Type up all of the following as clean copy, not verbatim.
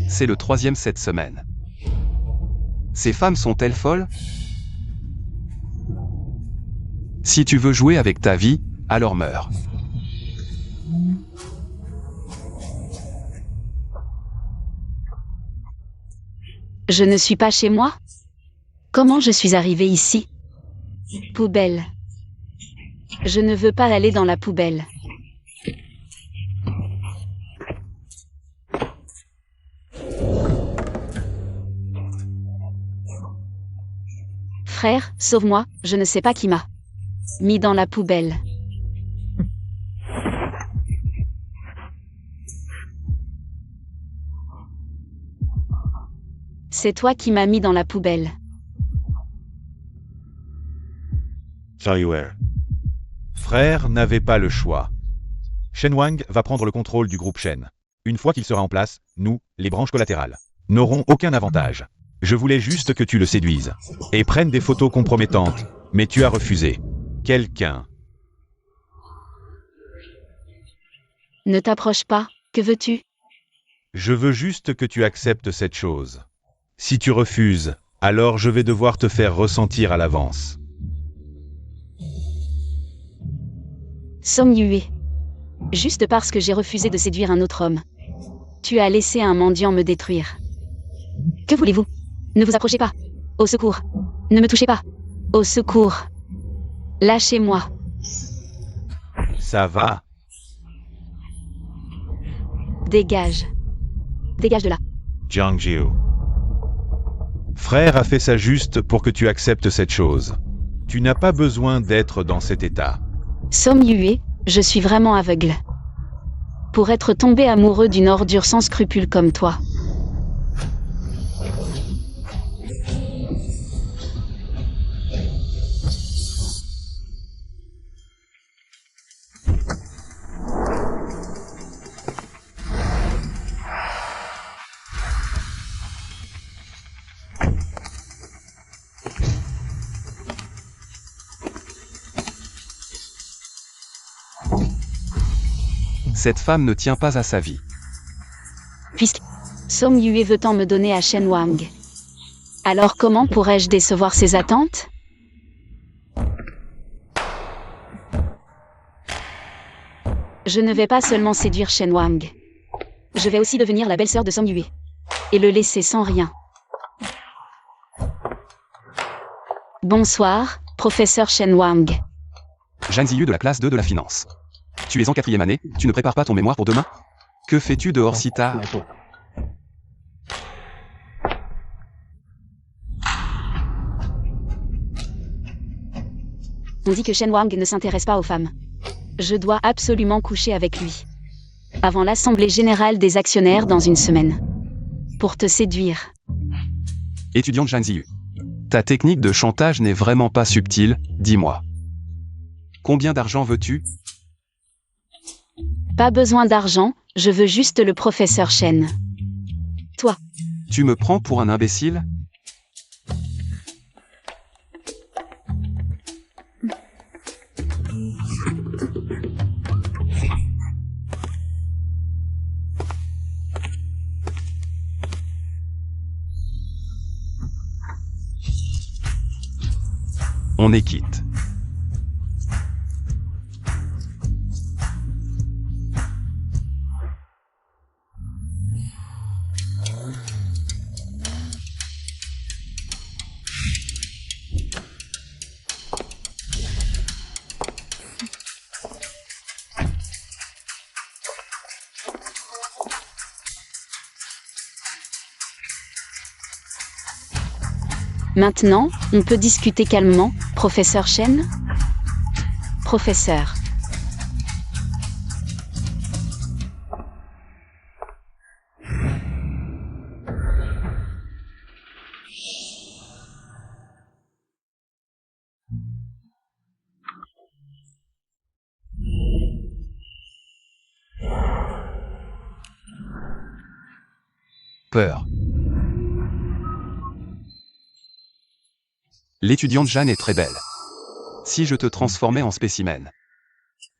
C'est le 3e cette semaine. Ces femmes sont-elles folles? Si tu veux jouer avec ta vie, alors meurs. Je ne suis pas chez moi? Comment je suis arrivée ici? Poubelle. Je ne veux pas aller dans la poubelle. Frère, sauve-moi, je ne sais pas qui m'a mis dans la poubelle. C'est toi qui m'as mis dans la poubelle. Charlie. Frère n'avait pas le choix. Shen Wang va prendre le contrôle du groupe Shen. Une fois qu'il sera en place, nous, les branches collatérales, n'aurons aucun avantage. Je voulais juste que tu le séduises. Et prennes des photos compromettantes. Mais tu as refusé. Quelqu'un. Ne t'approche pas, que veux-tu? Je veux juste que tu acceptes cette chose. Si tu refuses, alors je vais devoir te faire ressentir à l'avance. Song Yue. Juste parce que j'ai refusé de séduire un autre homme. Tu as laissé un mendiant me détruire. Que voulez-vous? Ne vous approchez pas. Au secours. Ne me touchez pas. Au secours. Lâchez-moi. Ça va. Dégage. Dégage de là. Jiang Jiu. Frère a fait ça juste pour que tu acceptes cette chose. Tu n'as pas besoin d'être dans cet état. Song Yue, je suis vraiment aveugle. Pour être tombé amoureux d'une ordure sans scrupules comme toi. Cette femme ne tient pas à sa vie. Puisque Song Yue veut tant me donner à Shen Wang. Alors comment pourrais-je décevoir ses attentes? Je ne vais pas seulement séduire Shen Wang. Je vais aussi devenir la belle-sœur de Song Yue. Et le laisser sans rien. Bonsoir, professeur Shen Wang. Zhang Ziyu de la classe 2 de la finance. Tu es en 4e année, tu ne prépares pas ton mémoire pour demain? Que fais-tu dehors si tard? On dit que Shen Wang ne s'intéresse pas aux femmes. Je dois absolument coucher avec lui. Avant l'assemblée générale des actionnaires dans une semaine. Pour te séduire. Étudiant Zhang Ziyu. Ta technique de chantage n'est vraiment pas subtile, dis-moi. Combien d'argent veux-tu? Pas besoin d'argent, je veux juste le professeur Shen. Toi. Tu me prends pour un imbécile? On est quitte. Maintenant, on peut discuter calmement, professeur Shen? Professeur. Peur. L'étudiante Jeanne est très belle. Si je te transformais en spécimen,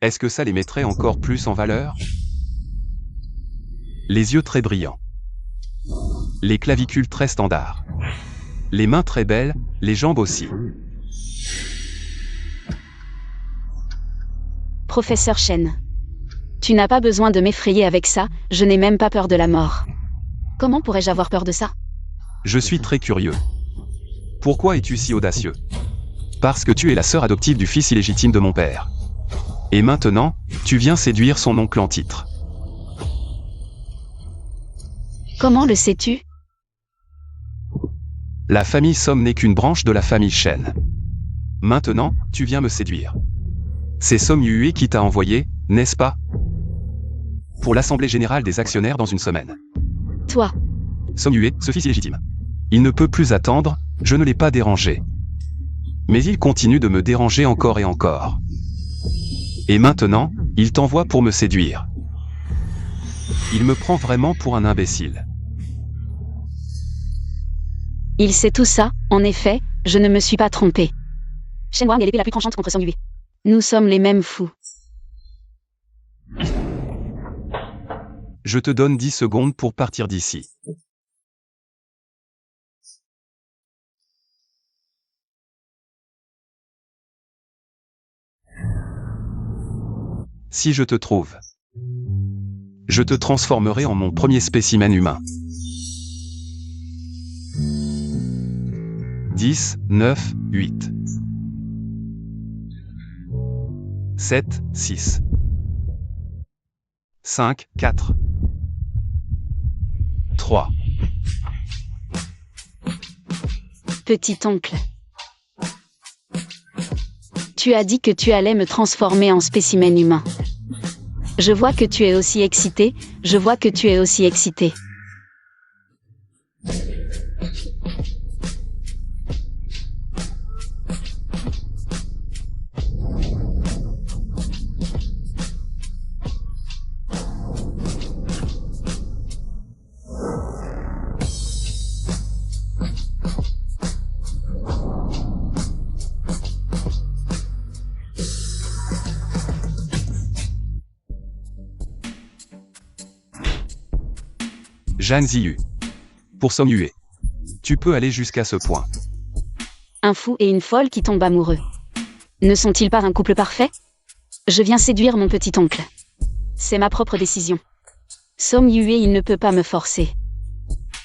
est-ce que ça les mettrait encore plus en valeur? Les yeux très brillants. Les clavicules très standards. Les mains très belles, les jambes aussi. Professeur Chen. Tu n'as pas besoin de m'effrayer avec ça, je n'ai même pas peur de la mort. Comment pourrais-je avoir peur de ça? Je suis très curieux. Pourquoi es-tu si audacieux? Parce que tu es la sœur adoptive du fils illégitime de mon père. Et maintenant, tu viens séduire son oncle en titre. Comment le sais-tu? La famille Somme n'est qu'une branche de la famille Shen. Maintenant, tu viens me séduire. C'est Somme Yue qui t'a envoyé, n'est-ce pas? Pour l'Assemblée Générale des Actionnaires dans une semaine. Toi. Somme Yue, ce fils illégitime. Il ne peut plus attendre, je ne l'ai pas dérangé. Mais il continue de me déranger encore et encore. Et maintenant, il t'envoie pour me séduire. Il me prend vraiment pour un imbécile. Il sait tout ça, en effet, je ne me suis pas trompé. Shen Wang est l'épée la plus tranchante contre Somme Yue. Nous sommes les mêmes fous. Je te donne 10 secondes pour partir d'ici. Si je te trouve, je te transformerai en mon premier spécimen humain. 10, 9, 8. 7, 6. 5, 4. 3. Petit oncle. Tu as dit que tu allais me transformer en spécimen humain. Je vois que tu es aussi excité, je vois que tu es aussi excité. Zhan Ziyu. Pour Somme Yue. Tu peux aller jusqu'à ce point. Un fou et une folle qui tombent amoureux. Ne sont-ils pas un couple parfait? Je viens séduire mon petit oncle. C'est ma propre décision. Somme Yue, il ne peut pas me forcer.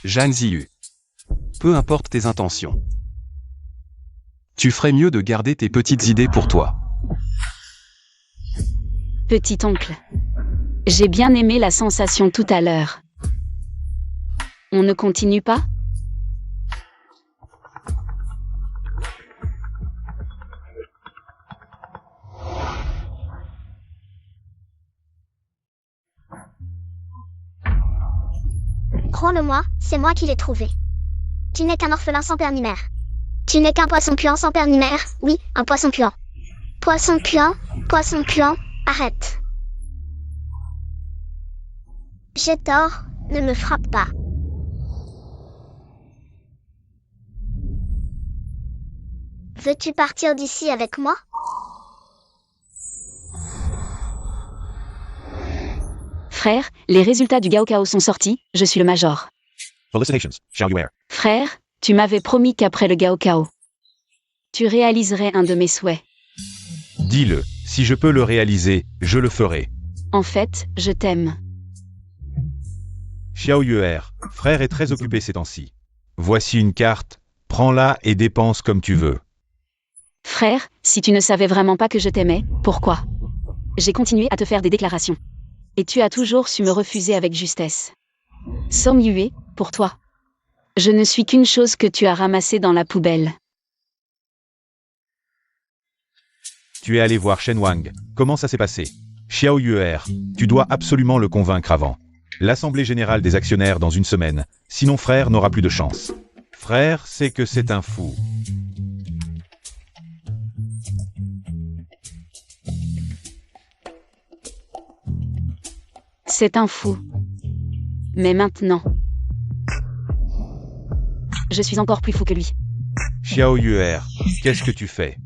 Zhan Ziyu. Peu importe tes intentions. Tu ferais mieux de garder tes petites idées pour toi. Petit oncle. J'ai bien aimé la sensation tout à l'heure. On ne continue pas? Crois-le-moi, c'est moi qui l'ai trouvé. Tu n'es qu'un orphelin sans père ni mère. Tu n'es qu'un poisson puant sans père ni mère, oui, un poisson puant. Poisson puant, arrête. J'ai tort, ne me frappe pas. Veux-tu partir d'ici avec moi? Frère, les résultats du Gaokao sont sortis, je suis le major. Felicitations, Xiao Yuer. Frère, tu m'avais promis qu'après le Gaokao, tu réaliserais un de mes souhaits. Dis-le, si je peux le réaliser, je le ferai. En fait, je t'aime. Xiao Yuer, frère est très occupé ces temps-ci. Voici une carte, prends-la et dépense comme tu veux. Frère, si tu ne savais vraiment pas que je t'aimais, pourquoi? J'ai continué à te faire des déclarations. Et tu as toujours su me refuser avec justesse. Somme Yue, pour toi. Je ne suis qu'une chose que tu as ramassée dans la poubelle. Tu es allé voir Shen Wang. Comment ça s'est passé? Xiao Yuer, tu dois absolument le convaincre avant. L'Assemblée Générale des Actionnaires dans une semaine, sinon frère n'aura plus de chance. Frère sait que c'est un fou. C'est un fou. Mais maintenant, je suis encore plus fou que lui. Xiao Yuer, qu'est-ce que tu fais?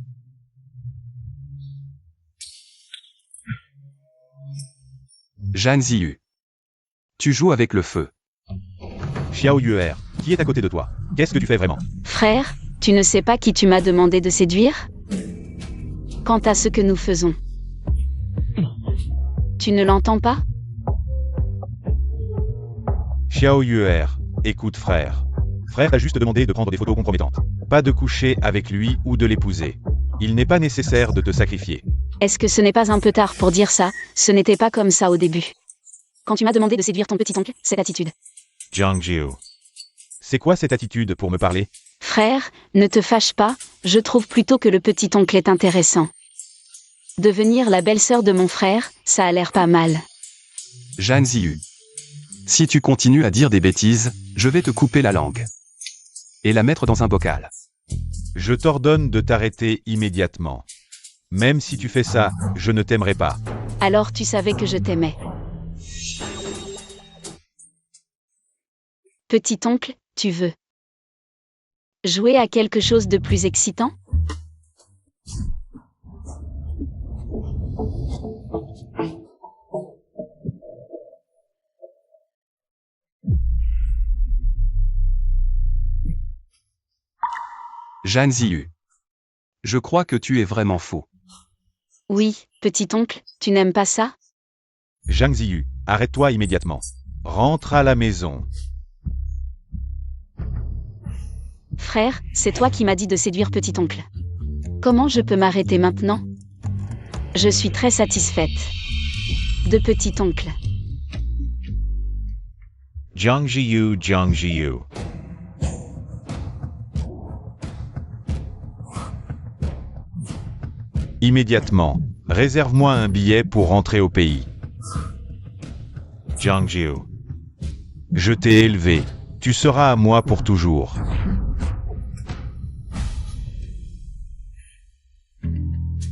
Zhan Ziyu. Tu joues avec le feu. Xiao Yuer, qui est à côté de toi? Qu'est-ce que tu fais vraiment? Frère, tu ne sais pas qui tu m'as demandé de séduire? Quant à ce que nous faisons, tu ne l'entends pas? Xiao Yuer, écoute frère. Frère t'a juste demandé de prendre des photos compromettantes. Pas de coucher avec lui ou de l'épouser. Il n'est pas nécessaire de te sacrifier. Est-ce que ce n'est pas un peu tard pour dire ça? Ce n'était pas comme ça au début. Quand tu m'as demandé de séduire ton petit oncle, cette attitude. Jiang Jiu. C'est quoi cette attitude pour me parler? Frère, ne te fâche pas, je trouve plutôt que le petit oncle est intéressant. Devenir la belle-sœur de mon frère, ça a l'air pas mal. Zhan Ziyu. Si tu continues à dire des bêtises, je vais te couper la langue. Et la mettre dans un bocal. Je t'ordonne de t'arrêter immédiatement. Même si tu fais ça, je ne t'aimerai pas. Alors tu savais que je t'aimais. Petit oncle, tu veux jouer à quelque chose de plus excitant? Zhan Ziyu. Je crois que tu es vraiment faux. Oui, petit oncle, tu n'aimes pas ça? Zhang Ziyu, arrête-toi immédiatement. Rentre à la maison. Frère, c'est toi qui m'as dit de séduire petit oncle. Comment je peux m'arrêter maintenant? Je suis très satisfaite. De petit oncle. Jiang Jiu, Jiang Jiu. Immédiatement, réserve-moi un billet pour rentrer au pays. Jiang Jiu. Je t'ai élevé. Tu seras à moi pour toujours.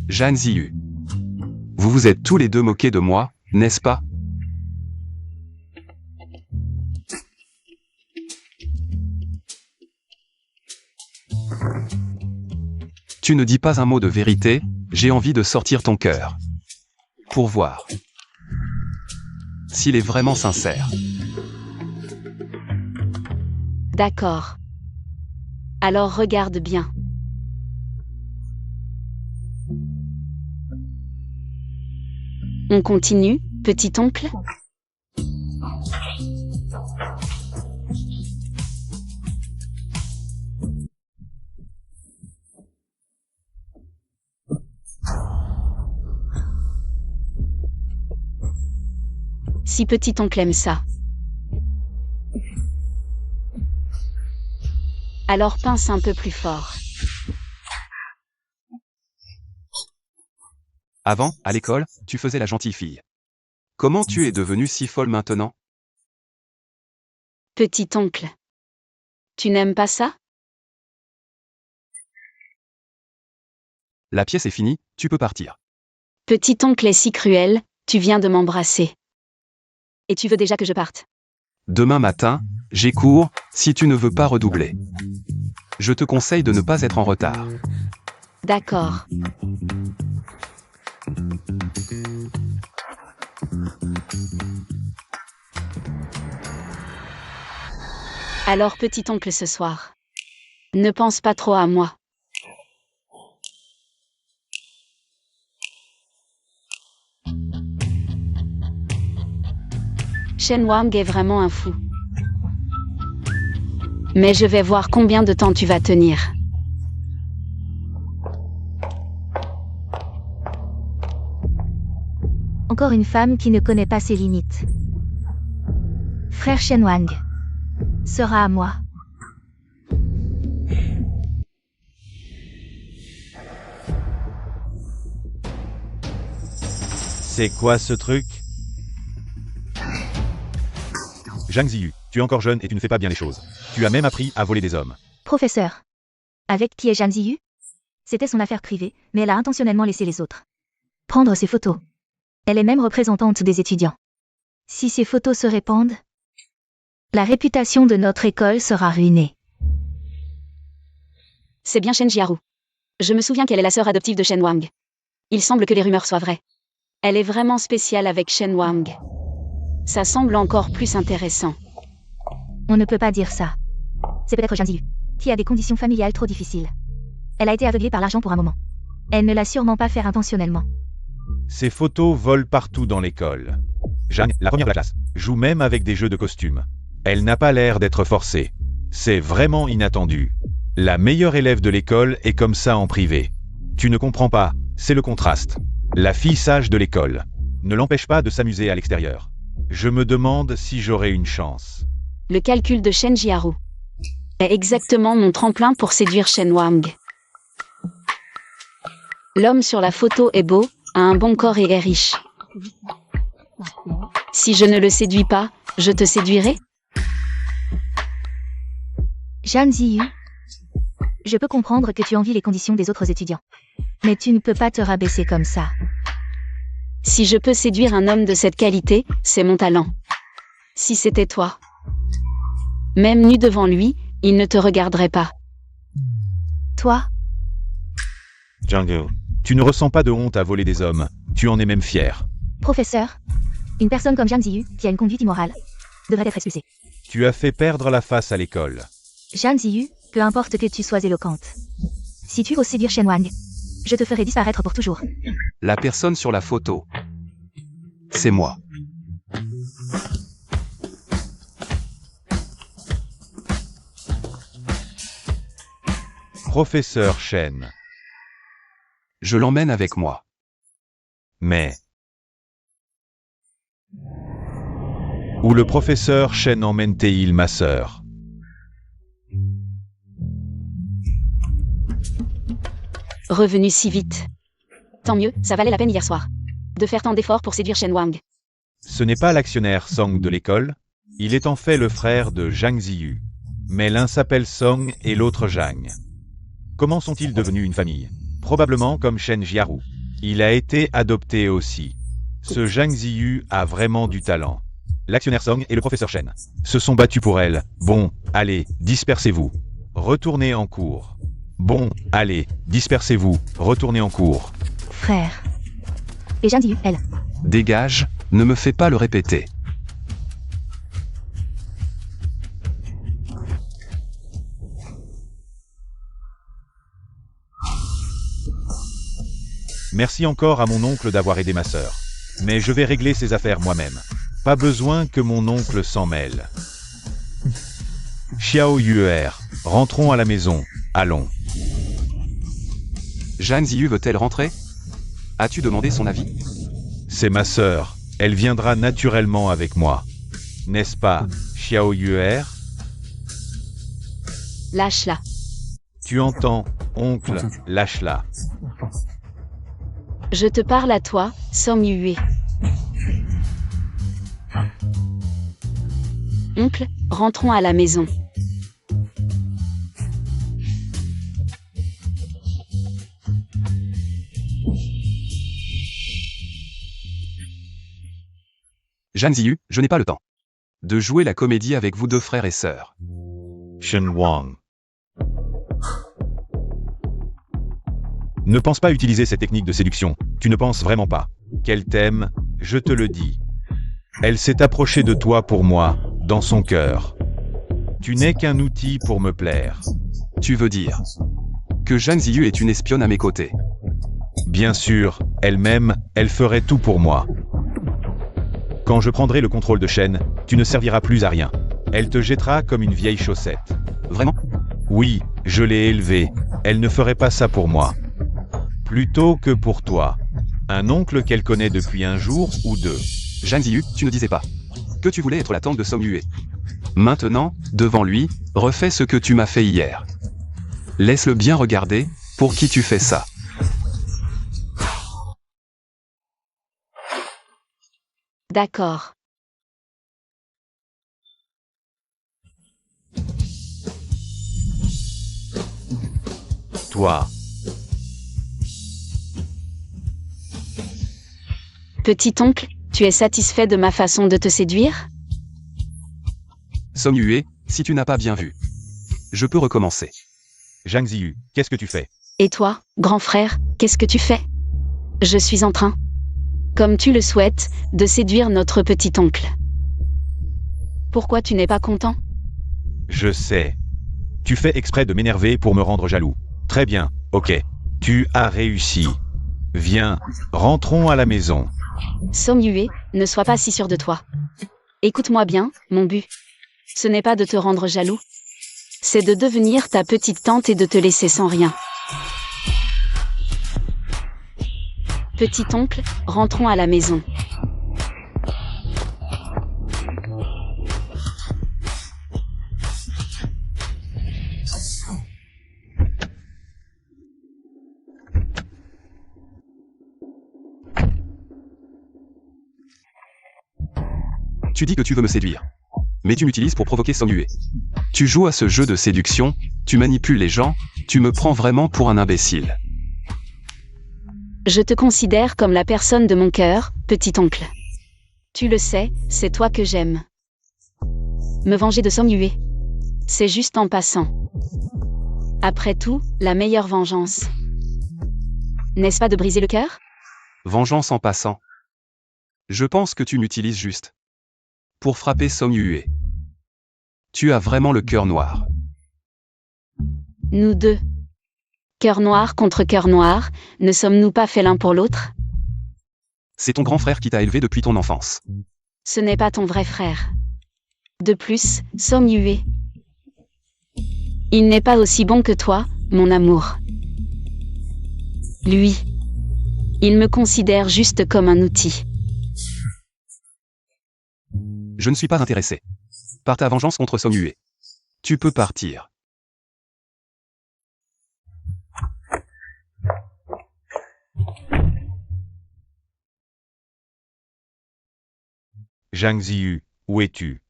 Zhan Ziyu. Vous vous êtes tous les deux moqués de moi, n'est-ce pas? Tu ne dis pas un mot de vérité, j'ai envie de sortir ton cœur. Pour voir s'il est vraiment sincère. D'accord. Alors regarde bien. On continue, petit oncle? Si petit oncle aime ça, alors pince un peu plus fort. Avant, à l'école, tu faisais la gentille fille. Comment tu es devenue si folle maintenant? Petit oncle. Tu n'aimes pas ça? La pièce est finie, tu peux partir. Petit oncle est si cruel, tu viens de m'embrasser. Et tu veux déjà que je parte? Demain matin, j'ai cours, si tu ne veux pas redoubler. Je te conseille de ne pas être en retard. D'accord. Alors petit oncle ce soir. Ne pense pas trop à moi. Shen Wang est vraiment un fou. Mais je vais voir combien de temps tu vas tenir. Encore une femme qui ne connaît pas ses limites. Frère Shen Wang sera à moi. C'est quoi ce truc? Zhang Ziyu, tu es encore jeune et tu ne fais pas bien les choses. Tu as même appris à voler des hommes. Professeur. Avec qui est Zhan Ziyu? C'était son affaire privée, mais elle a intentionnellement laissé les autres prendre ses photos. Elle est même représentante des étudiants. Si ces photos se répandent, la réputation de notre école sera ruinée. C'est bien Shen Jiaru. Je me souviens qu'elle est la sœur adoptive de Shen Wang. Il semble que les rumeurs soient vraies. Elle est vraiment spéciale avec Shen Wang. Ça semble encore plus intéressant. On ne peut pas dire ça. C'est peut-être Zhang Ziyu, qui a des conditions familiales trop difficiles. Elle a été aveuglée par l'argent pour un moment. Elle ne l'a sûrement pas fait intentionnellement. Ces photos volent partout dans l'école. Jeanne, la première de la classe, joue même avec des jeux de costumes. Elle n'a pas l'air d'être forcée. C'est vraiment inattendu. La meilleure élève de l'école est comme ça en privé. Tu ne comprends pas, c'est le contraste. La fille sage de l'école ne l'empêche pas de s'amuser à l'extérieur. Je me demande si j'aurai une chance. Le calcul de Shen Jiaru est exactement mon tremplin pour séduire Shen Wang. L'homme sur la photo est beau, a un bon corps et est riche. Si je ne le séduis pas, je te séduirai? Zhang Ziyu, je peux comprendre que tu envies les conditions des autres étudiants. Mais tu ne peux pas te rabaisser comme ça. Si je peux séduire un homme de cette qualité, c'est mon talent. Si c'était toi, même nu devant lui, il ne te regarderait pas. Toi, Django, tu ne ressens pas de honte à voler des hommes, tu en es même fier. professeur, une personne comme Zhang Ziyu, qui a une conduite immorale, devrait être expulsée. Tu as fait perdre la face à l'école. Zhang Ziyu, peu importe que tu sois éloquente. Si tu oses séduire Shen Wang, je te ferai disparaître pour toujours. La personne sur la photo. C'est moi. Professeur Shen. Je l'emmène avec moi. Mais... Où le professeur Shen emmène-t-il ma sœur? Revenu si vite. Tant mieux, ça valait la peine hier soir. De faire tant d'efforts pour séduire Shen Wang. Ce n'est pas l'actionnaire Song de l'école, il est en fait le frère de Zhang Ziyu. Mais l'un s'appelle Song et l'autre Zhang. Comment sont-ils devenus une famille? Probablement comme Shen Jiaru. Il a été adopté aussi. Ce Zhang Ziyu a vraiment du talent. L'actionnaire Song et le professeur Shen se sont battus pour elle. Bon, allez, dispersez-vous. Retournez en cours. Bon, allez, dispersez-vous, retournez en cours. Frère. Et Zhang Ziyu, elle. Dégage, ne me fais pas le répéter. Merci encore à mon oncle d'avoir aidé ma sœur. Mais je vais régler ces affaires moi-même. Pas besoin que mon oncle s'en mêle. Xiao Yuer, rentrons à la maison, allons. Zhang Ziyu veut-elle rentrer? As-tu demandé son avis? C'est ma sœur, elle viendra naturellement avec moi. N'est-ce pas, Xiao Yuer? Lâche-la. Tu entends, oncle, lâche-la. Je te parle à toi, Song Yue. Oncle, rentrons à la maison. Zhang Ziyu, je n'ai pas le temps de jouer la comédie avec vous deux frères et sœurs. Shen Wang. Ne pense pas utiliser cette technique de séduction, tu ne penses vraiment pas qu'elle t'aime, je te le dis. Elle s'est approchée de toi pour moi, dans son cœur. Tu n'es qu'un outil pour me plaire. Tu veux dire que Zhang Ziyu est une espionne à mes côtés? Bien sûr, elle-même, elle ferait tout pour moi. Quand je prendrai le contrôle de Shen, tu ne serviras plus à rien. Elle te jettera comme une vieille chaussette. Vraiment? Oui, je l'ai élevée. Elle ne ferait pas ça pour moi. Plutôt que pour toi. Un oncle qu'elle connaît depuis un jour ou deux. Zhang Ziyu, tu ne disais pas que tu voulais être la tante de Song Yue. Maintenant, devant lui, refais ce que tu m'as fait hier. Laisse-le bien regarder, pour qui tu fais ça. D'accord. Toi. Petit oncle, tu es satisfait de ma façon de te séduire? Song Yue, si tu n'as pas bien vu, je peux recommencer. Zhang Ziyu, qu'est-ce que tu fais? Et toi, grand frère, qu'est-ce que tu fais? Je suis en train, comme tu le souhaites, de séduire notre petit oncle. Pourquoi tu n'es pas content? Je sais. Tu fais exprès de m'énerver pour me rendre jaloux. Très bien, ok. Tu as réussi. Viens, rentrons à la maison. Song Yue, ne sois pas si sûr de toi. Écoute-moi bien, mon but. Ce n'est pas de te rendre jaloux. C'est de devenir ta petite tante et de te laisser sans rien. Petit oncle, rentrons à la maison. Tu dis que tu veux me séduire. Mais tu m'utilises pour provoquer Song Yue. Tu joues à ce jeu de séduction, tu manipules les gens, tu me prends vraiment pour un imbécile. Je te considère comme la personne de mon cœur, petit oncle. Tu le sais, c'est toi que j'aime. Me venger de Song Yue. C'est juste en passant. Après tout, la meilleure vengeance. N'est-ce pas de briser le cœur? Vengeance en passant. Je pense que tu m'utilises juste pour frapper Song Yue. Tu as vraiment le cœur noir. Nous deux. Cœur noir contre cœur noir, ne sommes-nous pas faits l'un pour l'autre? C'est ton grand frère qui t'a élevé depuis ton enfance. Ce n'est pas ton vrai frère. De plus, Song Yue. Il n'est pas aussi bon que toi, mon amour. Lui. Il me considère juste comme un outil. Je ne suis pas intéressé par ta vengeance contre Song Yue. Tu peux partir. Zhang Ziyu, où es-tu?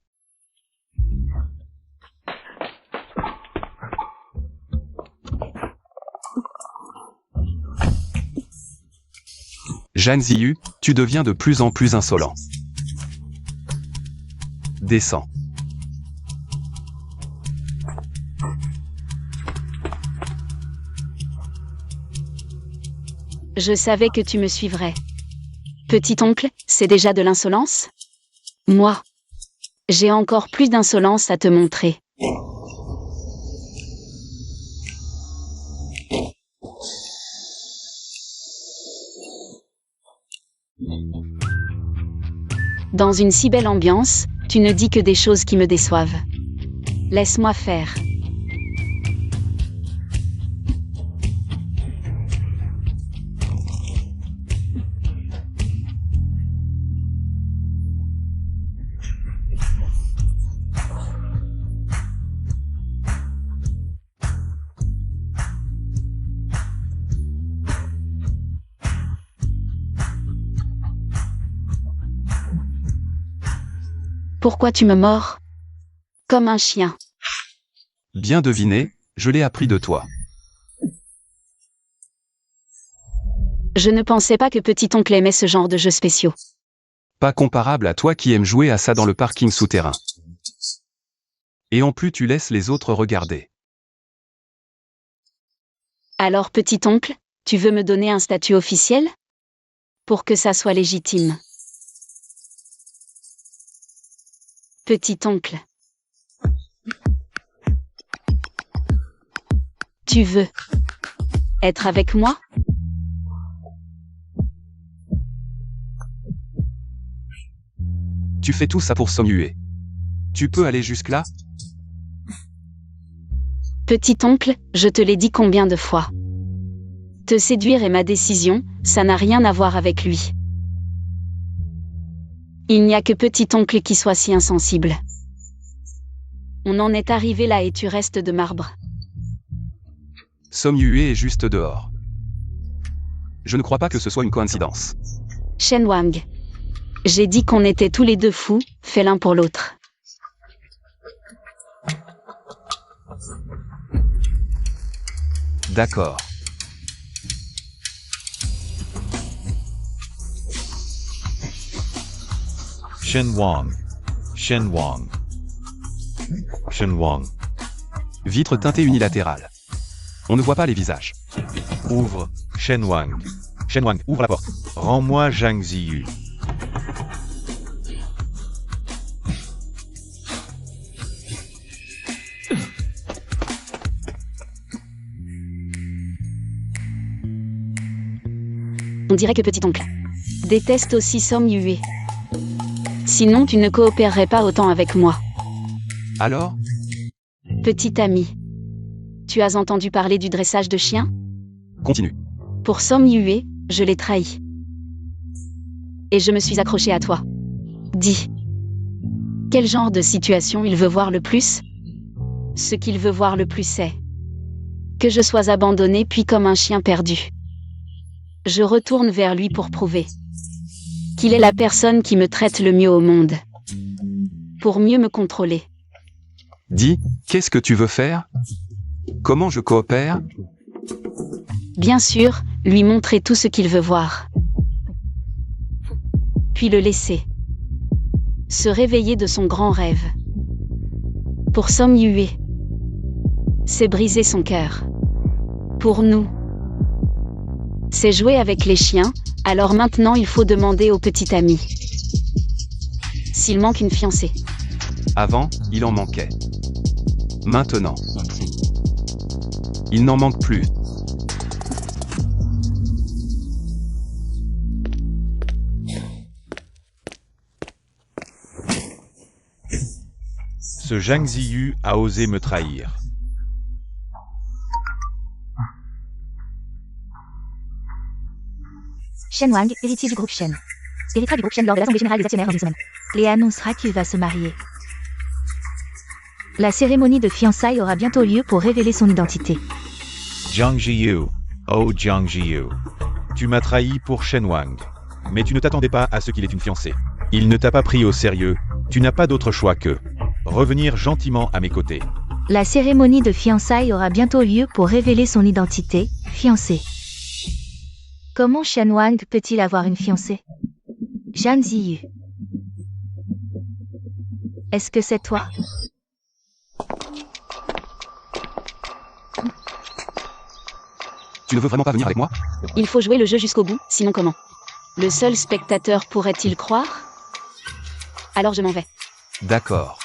Zhang Ziyu, tu deviens de plus en plus insolent. Descends. Je savais que tu me suivrais. Petit oncle, c'est déjà de l'insolence? Moi, j'ai encore plus d'insolence à te montrer. Dans une si belle ambiance, tu ne dis que des choses qui me déçoivent. Laisse-moi faire. Pourquoi tu me mords? Comme un chien. Bien deviné, je l'ai appris de toi. Je ne pensais pas que petit oncle aimait ce genre de jeux spéciaux. Pas comparable à toi qui aimes jouer à ça dans le parking souterrain. Et en plus tu laisses les autres regarder. Alors petit oncle, tu veux me donner un statut officiel? Pour que ça soit légitime. Petit oncle. Tu veux être avec moi? Tu fais tout ça pour Song Yue. Tu peux aller jusque-là? Petit oncle, je te l'ai dit combien de fois. Te séduire est ma décision, ça n'a rien à voir avec lui. Il n'y a que petit oncle qui soit si insensible. On en est arrivé là et tu restes de marbre. Song Yue est juste dehors. Je ne crois pas que ce soit une coïncidence. Shen Wang. J'ai dit qu'on était tous les deux fous, faits l'un pour l'autre. D'accord. Shen Wang. Shen Wang. Shen Wang. Vitre teintée unilatérale. On ne voit pas les visages. Ouvre. Shen Wang. Shen Wang, ouvre la porte. Rends-moi Zhang Ziyu. On dirait que petit-oncle déteste aussi Som Yue. Sinon tu ne coopérerais pas autant avec moi. Alors? Petit ami. Tu as entendu parler du dressage de chiens? Continue. Pour Som Yue, je l'ai trahi. Et je me suis accrochée à toi. Dis. Quel genre de situation il veut voir le plus? Ce qu'il veut voir le plus c'est que je sois abandonnée puis comme un chien perdu. Je retourne vers lui pour prouver qu'il est la personne qui me traite le mieux au monde. Pour mieux me contrôler. Dis, qu'est-ce que tu veux faire? Comment je coopère? Bien sûr, lui montrer tout ce qu'il veut voir. Puis le laisser se réveiller de son grand rêve. Pour Som Yue, c'est briser son cœur. Pour nous, c'est jouer avec les chiens, alors maintenant il faut demander au petit ami s'il manque une fiancée. Avant, il en manquait. Maintenant, il n'en manque plus. Ce Zhang Ziyu a osé me trahir. Shen Wang, héritier du groupe Shen. Héritera du groupe Shen lors de l'Assemblée générale des actionnaires dans une semaine. Et annoncera qu'il va se marier. La cérémonie de fiançailles aura bientôt lieu pour révéler son identité. Zhang Ziyu, oh Zhang Ziyu. Tu m'as trahi pour Shen Wang. Mais tu ne t'attendais pas à ce qu'il ait une fiancée. Il ne t'a pas pris au sérieux, tu n'as pas d'autre choix que revenir gentiment à mes côtés. La cérémonie de fiançailles aura bientôt lieu pour révéler son identité, fiancé. Comment Shen Wang peut-il avoir une fiancée? Zhang Ziyu. Est-ce que c'est toi? Tu ne veux vraiment pas venir avec moi? Il faut jouer le jeu jusqu'au bout, sinon comment? Le seul spectateur pourrait-il croire? Alors je m'en vais. D'accord.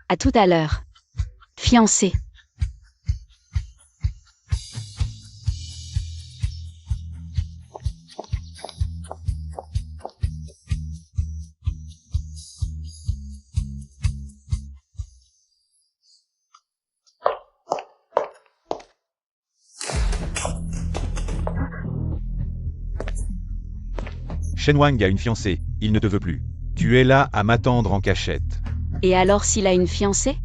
À tout à l'heure. Fiancé. Shen Wang a une fiancée, il ne te veut plus. Tu es là à m'attendre en cachette. Et alors s'il a une fiancée?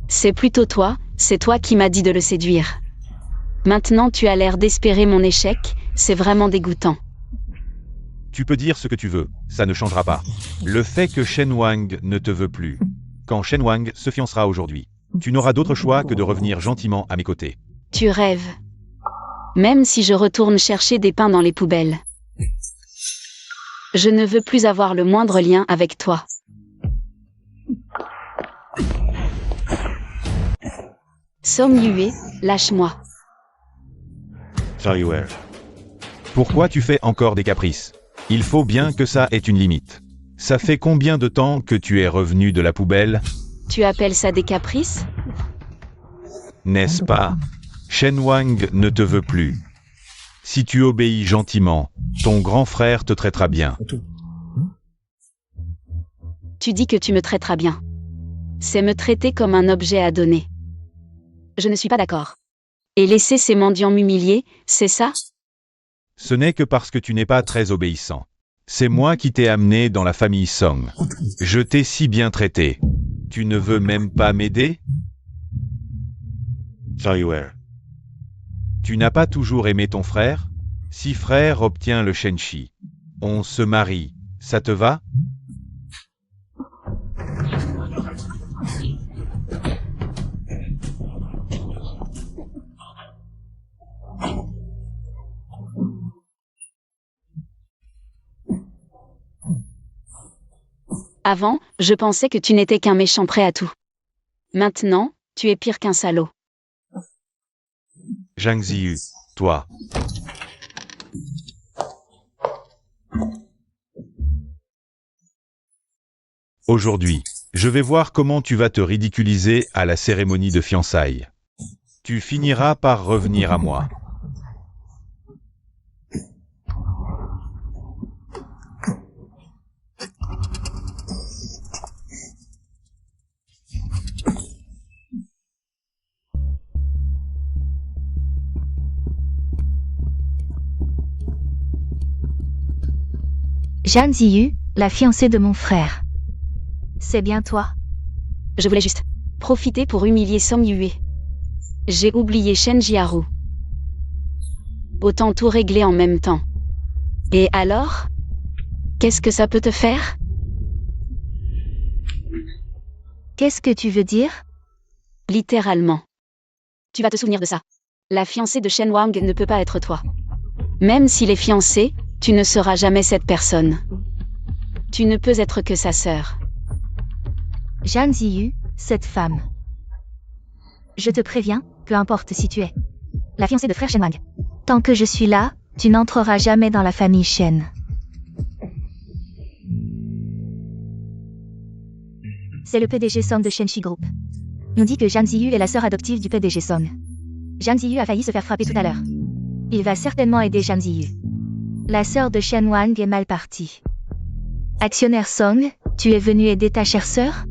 C'est plutôt toi, c'est toi qui m'as dit de le séduire. Maintenant tu as l'air d'espérer mon échec, c'est vraiment dégoûtant. Tu peux dire ce que tu veux, ça ne changera pas. Le fait que Shen Wang ne te veut plus. Quand Shen Wang se fiancera aujourd'hui, tu n'auras d'autre choix que de revenir gentiment à mes côtés. Tu rêves. Même si je retourne chercher des pains dans les poubelles. Je ne veux plus avoir le moindre lien avec toi. Som Yue, lâche-moi. Pourquoi tu fais encore des caprices? Il faut bien que ça ait une limite. Ça fait combien de temps que tu es revenu de la poubelle? Tu appelles ça des caprices? N'est-ce pas? Shen Wang ne te veut plus. Si tu obéis gentiment, ton grand frère te traitera bien. Tu dis que tu me traiteras bien. C'est me traiter comme un objet à donner. Je ne suis pas d'accord. Et laisser ces mendiants m'humilier, c'est ça? Ce n'est que parce que tu n'es pas très obéissant. C'est moi qui t'ai amené dans la famille Song. Je t'ai si bien traité. Tu ne veux même pas m'aider? Tu n'as pas toujours aimé ton frère? Si frère obtient le Shenshi, on se marie, ça te va? Avant, je pensais que tu n'étais qu'un méchant prêt à tout. Maintenant, Tu es pire qu'un salaud. Zhang Ziyu, toi. Aujourd'hui, je vais voir comment tu vas te ridiculiser à la cérémonie de fiançailles. Tu finiras par revenir à moi. Zhang Ziyu, la fiancée de mon frère. C'est bien toi? Je voulais juste profiter pour humilier Song Yue. J'ai oublié Shen Jiaru. Autant tout régler en même temps. Et alors? Qu'est-ce que ça peut te faire? Qu'est-ce que tu veux dire? Littéralement. Tu vas te souvenir de ça. La fiancée de Shen Wang ne peut pas être toi. Même s'il est fiancé, tu ne seras jamais cette personne. Tu ne peux être que sa sœur. Zhang Ziyu, cette femme. Je te préviens, peu importe si tu es la fiancée de frère Shen Wang. Tant que je suis là, tu n'entreras jamais dans la famille Shen. C'est le PDG Song de Shenxi Group. On dit que Zhang Ziyu est la sœur adoptive du PDG Song. Zhang Ziyu a failli se faire frapper tout à l'heure. Il va certainement aider Zhang Ziyu. La sœur de Shen Wang est mal partie. Actionnaire Song, tu es venu aider ta chère sœur?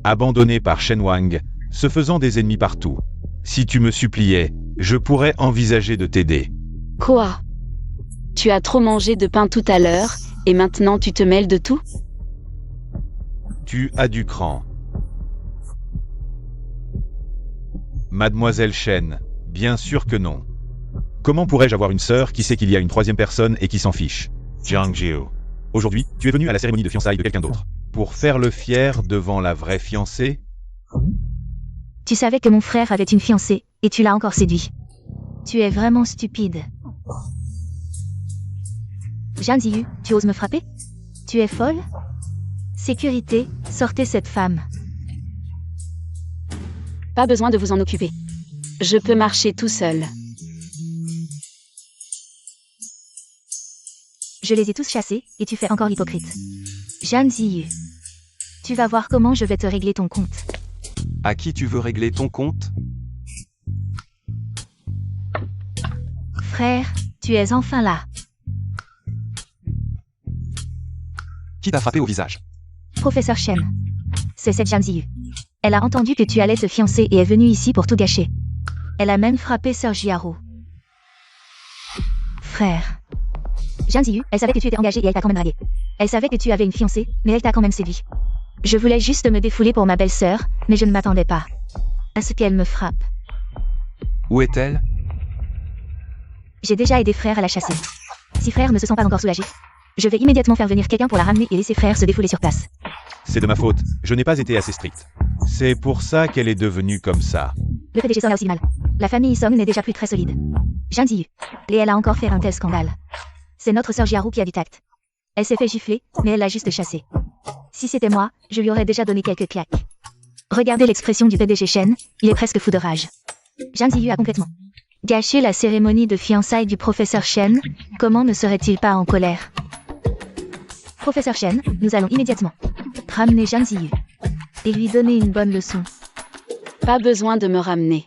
Abandonné par Shen Wang, se faisant des ennemis partout. Si tu me suppliais, je pourrais envisager de t'aider. Quoi? Tu as trop mangé de pain tout à l'heure, et maintenant tu te mêles de tout? Tu as du cran. Mademoiselle Shen, bien sûr que non. Comment pourrais-je avoir une sœur qui sait qu'il y a une troisième personne et qui s'en fiche? Zhang Ziyu. Aujourd'hui, tu es venu à la cérémonie de fiançailles de quelqu'un d'autre. Pour faire le fier devant la vraie fiancée? Tu savais que mon frère avait une fiancée, et tu l'as encore séduit. Tu es vraiment stupide. Zhang Ziyu, tu oses me frapper? Tu es folle? Sécurité, sortez cette femme. Pas besoin de vous en occuper. Je peux marcher tout seul. Je les ai tous chassés, et tu fais encore l'hypocrite. Zhang Ziyu. Tu vas voir comment je vais te régler ton compte. À qui tu veux régler ton compte? Frère, tu es enfin là. Qui t'a frappé au visage? Professeur Shen. C'est cette Zhang Ziyu. Elle a entendu que tu allais te fiancer et est venue ici pour tout gâcher. Elle a même frappé Sœur Jiaru. Frère. Zhang Ziyu, elle savait que tu étais engagé et elle t'a quand même dragué. Elle savait que tu avais une fiancée, mais elle t'a quand même séduit. Je voulais juste me défouler pour ma belle-sœur, mais je ne m'attendais pas à ce qu'elle me frappe. Où est-elle? J'ai déjà aidé frère à la chasser. Si frère ne se sent pas encore soulagé, je vais immédiatement faire venir quelqu'un pour la ramener et laisser frère se défouler sur place. C'est de ma faute, je n'ai pas été assez strict. C'est pour ça qu'elle est devenue comme ça. Le PDG Song a aussi du mal. La famille Song n'est déjà plus très solide. Zhang Ziyu. Et elle a encore fait un tel scandale. C'est notre sœur Jiaru qui a du tact. Elle s'est fait gifler, mais elle l'a juste chassée. Si c'était moi, je lui aurais déjà donné quelques claques. Regardez l'expression du PDG Shen, il est presque fou de rage. Zhang Ziyu a complètement gâché la cérémonie de fiançailles du professeur Shen, comment ne serait-il pas en colère? Professeur Shen, nous allons immédiatement ramener Zhang Ziyu et lui donner une bonne leçon. Pas besoin de me ramener.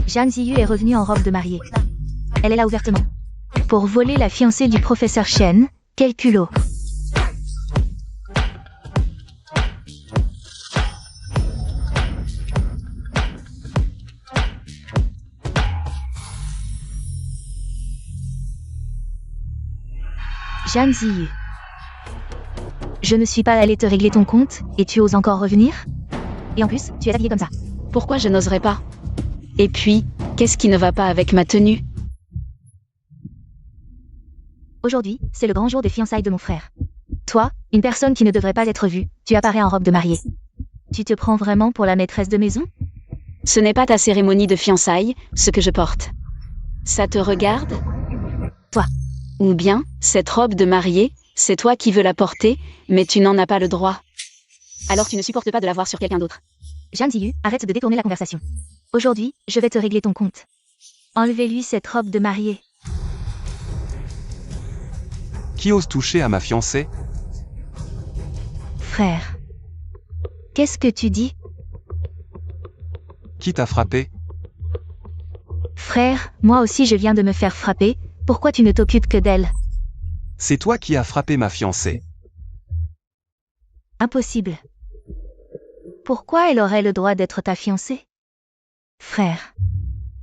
Zhang Ziyu est revenue en robe de mariée. Elle est là ouvertement. Pour voler la fiancée du professeur Shen, quel culot. Zhang Ziyu. Je ne suis pas allée te régler ton compte, et tu oses encore revenir? Et en plus, tu es habillée comme ça. Pourquoi je n'oserais pas? Et puis, Qu'est-ce qui ne va pas avec ma tenue? Aujourd'hui, c'est le grand jour des fiançailles de mon frère. Toi, une personne qui ne devrait pas être vue, tu apparais en robe de mariée. Tu te prends vraiment pour la maîtresse de maison? Ce n'est pas ta cérémonie de fiançailles, ce que je porte. Ça te regarde? Toi. Ou bien, cette robe de mariée, c'est toi qui veux la porter, mais tu n'en as pas le droit. Alors tu ne supportes pas de la voir sur quelqu'un d'autre. Zhang Ziyu, arrête de détourner la conversation. Aujourd'hui, je vais te régler ton compte. Enlevez-lui cette robe de mariée. Qui ose toucher à ma fiancée? Frère. Qu'est-ce que tu dis? Qui t'a frappé? Frère, moi aussi je viens de me faire frapper, pourquoi tu ne t'occupes que d'elle? C'est toi qui as frappé ma fiancée. Impossible. Pourquoi elle aurait le droit d'être ta fiancée? Frère.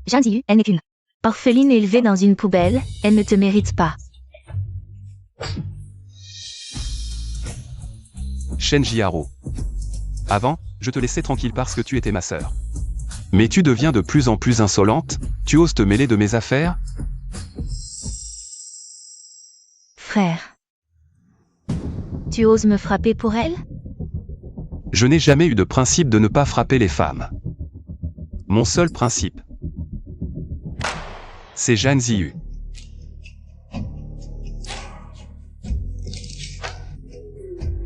Zhang Ziyu, elle n'est qu'une orpheline élevée dans une poubelle, elle ne te mérite pas. Shen Jiaro. Avant, je te laissais tranquille parce que tu étais ma sœur. Mais tu deviens de plus en plus insolente, tu oses te mêler de mes affaires? Frère. Tu oses me frapper pour elle? Je n'ai jamais eu de principe de ne pas frapper les femmes. Mon seul principe, c'est Zhang Ziyu.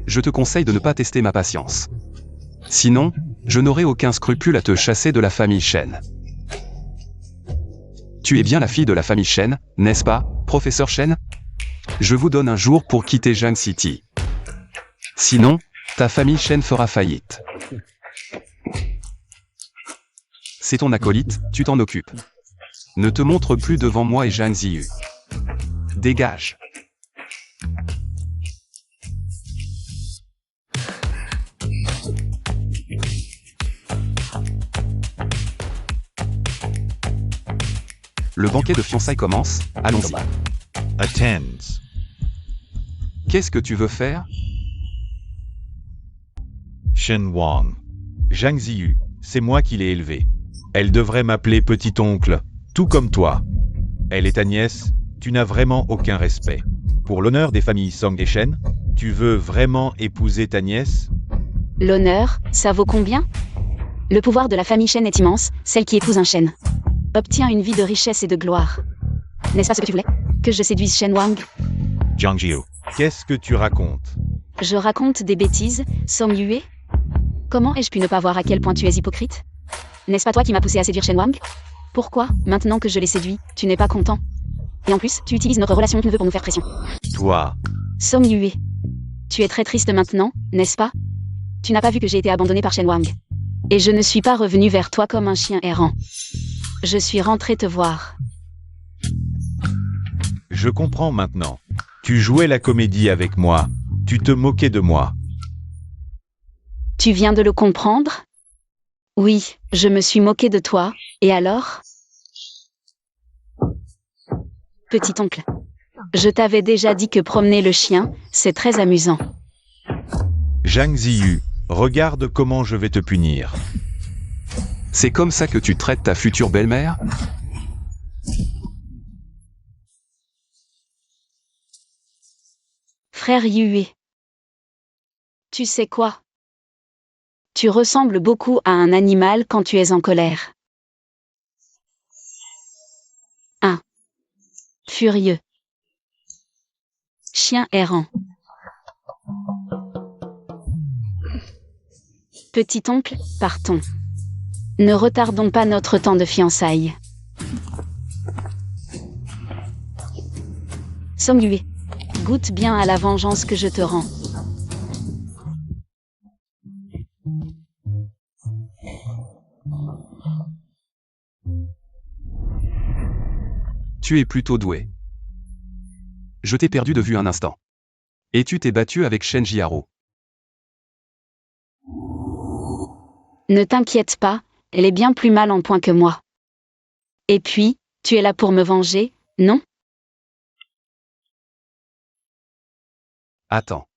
Je te conseille de ne pas tester ma patience. Sinon, je n'aurai aucun scrupule à te chasser de la famille Shen. Tu es bien la fille de la famille Shen, n'est-ce pas, professeur Shen? Je vous donne un jour pour quitter Jiang City. Sinon, ta famille Shen fera faillite. C'est ton acolyte, tu t'en occupes. Ne te montre plus devant moi et Zhang Ziyu. Dégage. Le banquet de fiançailles commence, allons-y. Attends. Qu'est-ce que tu veux faire? Shen Wang. Zhang Ziyu, c'est moi qui l'ai élevée. Elle devrait m'appeler petit-oncle, tout comme toi. Elle est ta nièce, tu n'as vraiment aucun respect. Pour l'honneur des familles Song et Shen, tu veux vraiment épouser ta nièce? L'honneur, ça vaut combien? Le pouvoir de la famille Shen est immense, celle qui épouse un Shen obtient une vie de richesse et de gloire. N'est-ce pas ce que tu voulais? Que je séduise Shen Wang? Zhang Ziyu, qu'est-ce que tu racontes? Je raconte des bêtises, Song Yue? Comment ai-je pu ne pas voir à quel point tu es hypocrite? N'est-ce pas toi qui m'as poussé à séduire Shen Wang? Pourquoi, maintenant que je l'ai séduit, tu n'es pas content? Et en plus, tu utilises notre relation de neveu pour nous faire pression. Toi, Song Yue. Tu es très triste maintenant, n'est-ce pas? Tu n'as pas vu que j'ai été abandonnée par Shen Wang. Et je ne suis pas revenu vers toi comme un chien errant. Je suis rentré te voir. je comprends maintenant. Tu jouais la comédie avec moi. Tu te moquais de moi. Tu viens de le comprendre? Oui, je me suis moqué de toi, et alors? Petit oncle, je t'avais déjà dit que promener le chien, c'est très amusant. Zhang Ziyu, regarde comment je vais te punir. C'est comme ça que tu traites ta future belle-mère? Frère Yue. Tu sais quoi? Tu ressembles beaucoup à un animal quand tu es en colère. 1. Furieux. Chien errant. Petit oncle, partons. Ne retardons pas notre temps de fiançailles. Song Yue, goûte bien à la vengeance que je te rends. Tu es plutôt doué. Je t'ai perdu de vue un instant. Et tu t'es battu avec Shen Jiaro. Ne t'inquiète pas, elle est bien plus mal en point que moi. Et puis, tu es là pour me venger, non? Attends.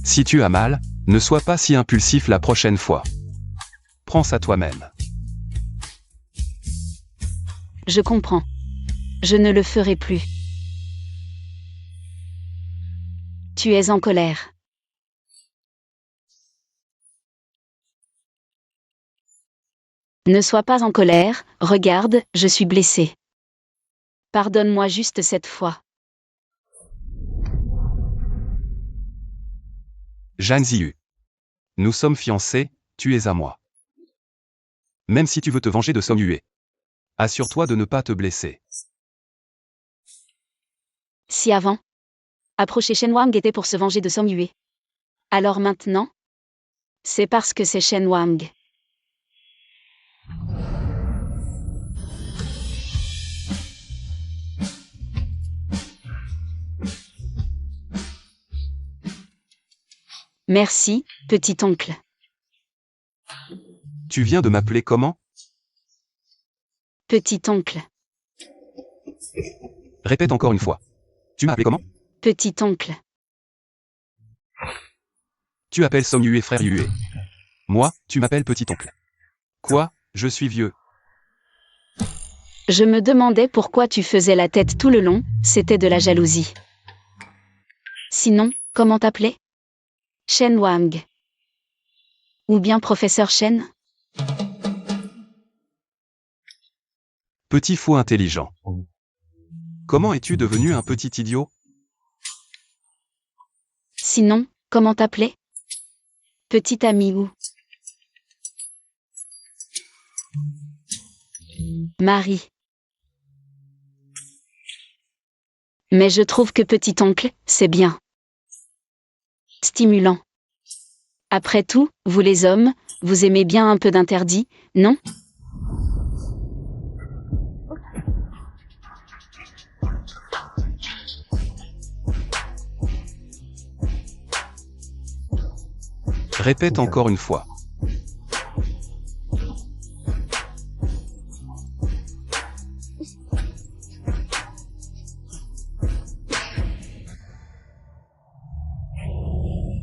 Si tu as mal, ne sois pas si impulsif la prochaine fois. Prends ça toi-même. Je comprends. Je ne le ferai plus. Tu es en colère. Ne sois pas en colère, regarde, je suis blessée. Pardonne-moi juste cette fois. Zhang Ziyu. Nous sommes fiancés, tu es à moi. Même si tu veux te venger de Song Yue. Assure-toi de ne pas te blesser. Si avant, approcher Shen Wang était pour se venger de Song Yue. Alors maintenant, c'est parce que c'est Shen Wang. Merci, petit oncle. Tu viens de m'appeler comment? Petit oncle. Répète encore une fois. Tu m'as appelé comment? Petit oncle. Tu appelles Song Yue frère Yue. Moi, tu m'appelles petit oncle. Quoi? Je suis vieux. Je me demandais pourquoi tu faisais la tête tout le long, c'était de la jalousie. Sinon, comment t'appeler? Shen Wang. Ou bien professeur Shen? Petit faux intelligent. Comment es-tu devenu un petit idiot? Sinon, comment t'appeler? Petit ami ou? Marie. Mais je trouve que petit oncle, c'est bien. Stimulant. Après tout, vous les hommes, vous aimez bien un peu d'interdit, non? Répète encore une fois.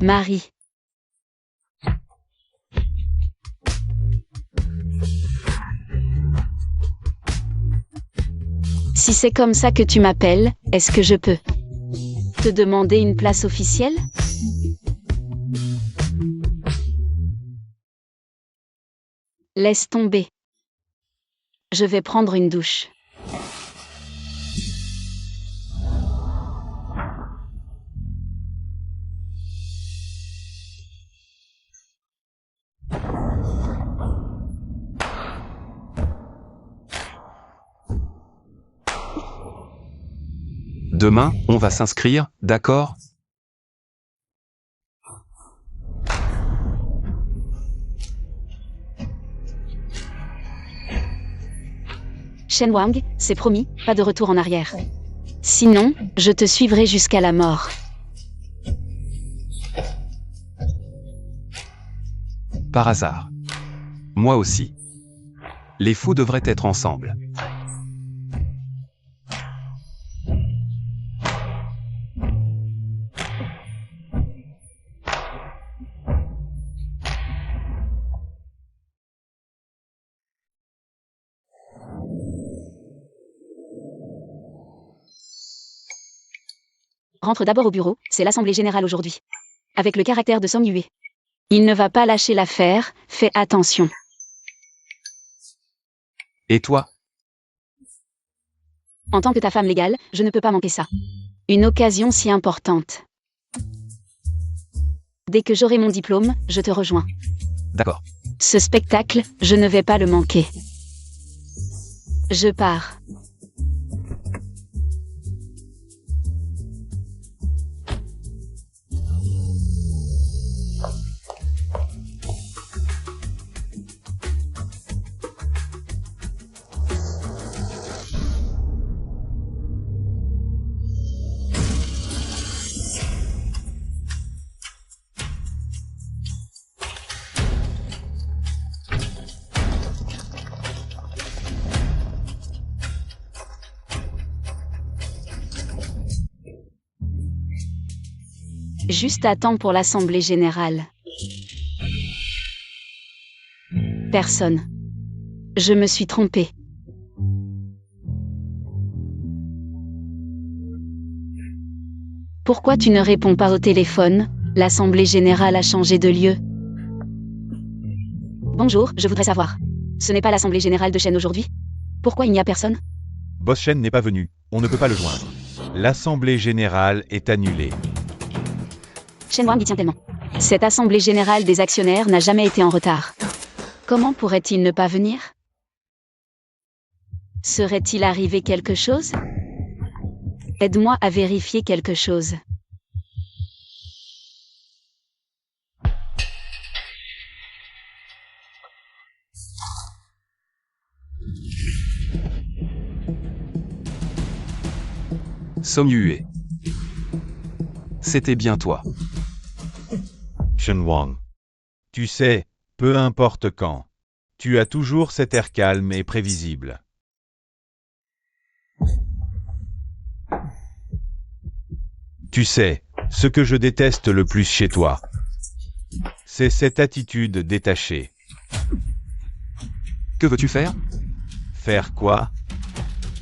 Marie. Si c'est comme ça que tu m'appelles, est-ce que je peux te demander une place officielle? Laisse tomber. Je vais prendre une douche. Demain, on va s'inscrire, d'accord? Shen Wang, c'est promis, pas de retour en arrière. Sinon, je te suivrai jusqu'à la mort. Par hasard. Moi aussi. Les fous devraient être ensemble. Rentre d'abord au bureau, c'est l'assemblée générale aujourd'hui. Avec le caractère de Song Yue. Il ne va pas lâcher l'affaire, fais attention. Et toi? En tant que ta femme légale, je ne peux pas manquer ça. Une occasion si importante. Dès que j'aurai mon diplôme, je te rejoins. D'accord. Ce spectacle, je ne vais pas le manquer. Je pars. Juste à temps pour l'Assemblée générale. Personne. Je me suis trompée. Pourquoi tu ne réponds pas au téléphone? L'Assemblée générale a changé de lieu. Bonjour, je voudrais savoir. Ce n'est pas l'Assemblée générale de Shen aujourd'hui? Pourquoi il n'y a personne? Boss Shen n'est pas venu. On ne peut pas le joindre. L'Assemblée générale est annulée. Shen Wang y tient tellement. Cette Assemblée générale des actionnaires n'a jamais été en retard. Comment pourrait-il ne pas venir? Serait-il arrivé quelque chose? Aide-moi à vérifier quelque chose. Song Yue. C'était bien toi. Shen Wang. Tu sais, peu importe quand, tu as toujours cet air calme et prévisible. Tu sais, ce que je déteste le plus chez toi, c'est cette attitude détachée. Que veux-tu faire? Faire quoi?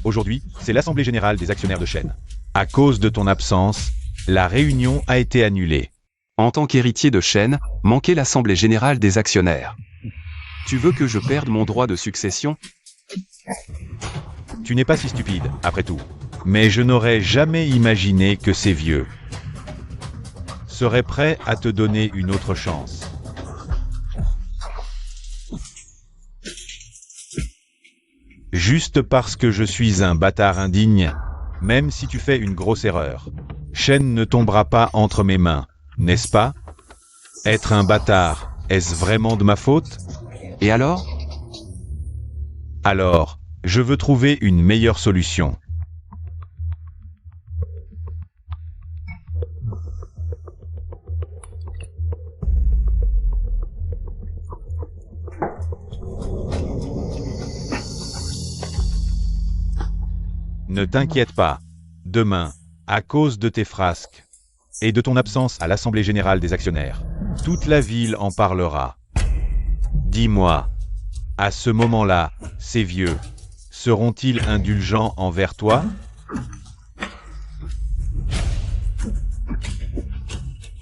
Aujourd'hui, c'est l'Assemblée générale des actionnaires de Shen. À cause de ton absence, la réunion a été annulée. En tant qu'héritier de Shen, manquer l'Assemblée générale des actionnaires. Tu veux que je perde mon droit de succession? Tu n'es pas si stupide, après tout. Mais je n'aurais jamais imaginé que ces vieux seraient prêts à te donner une autre chance. Juste parce que je suis un bâtard indigne, même si tu fais une grosse erreur, Shen ne tombera pas entre mes mains, n'est-ce pas? Être un bâtard, est-ce vraiment de ma faute? Et alors? Alors, je veux trouver une meilleure solution. Ne t'inquiète pas. Demain, à cause de tes frasques et de ton absence à l'Assemblée générale des actionnaires, toute la ville en parlera. Dis-moi, à ce moment-là, ces vieux seront-ils indulgents envers toi?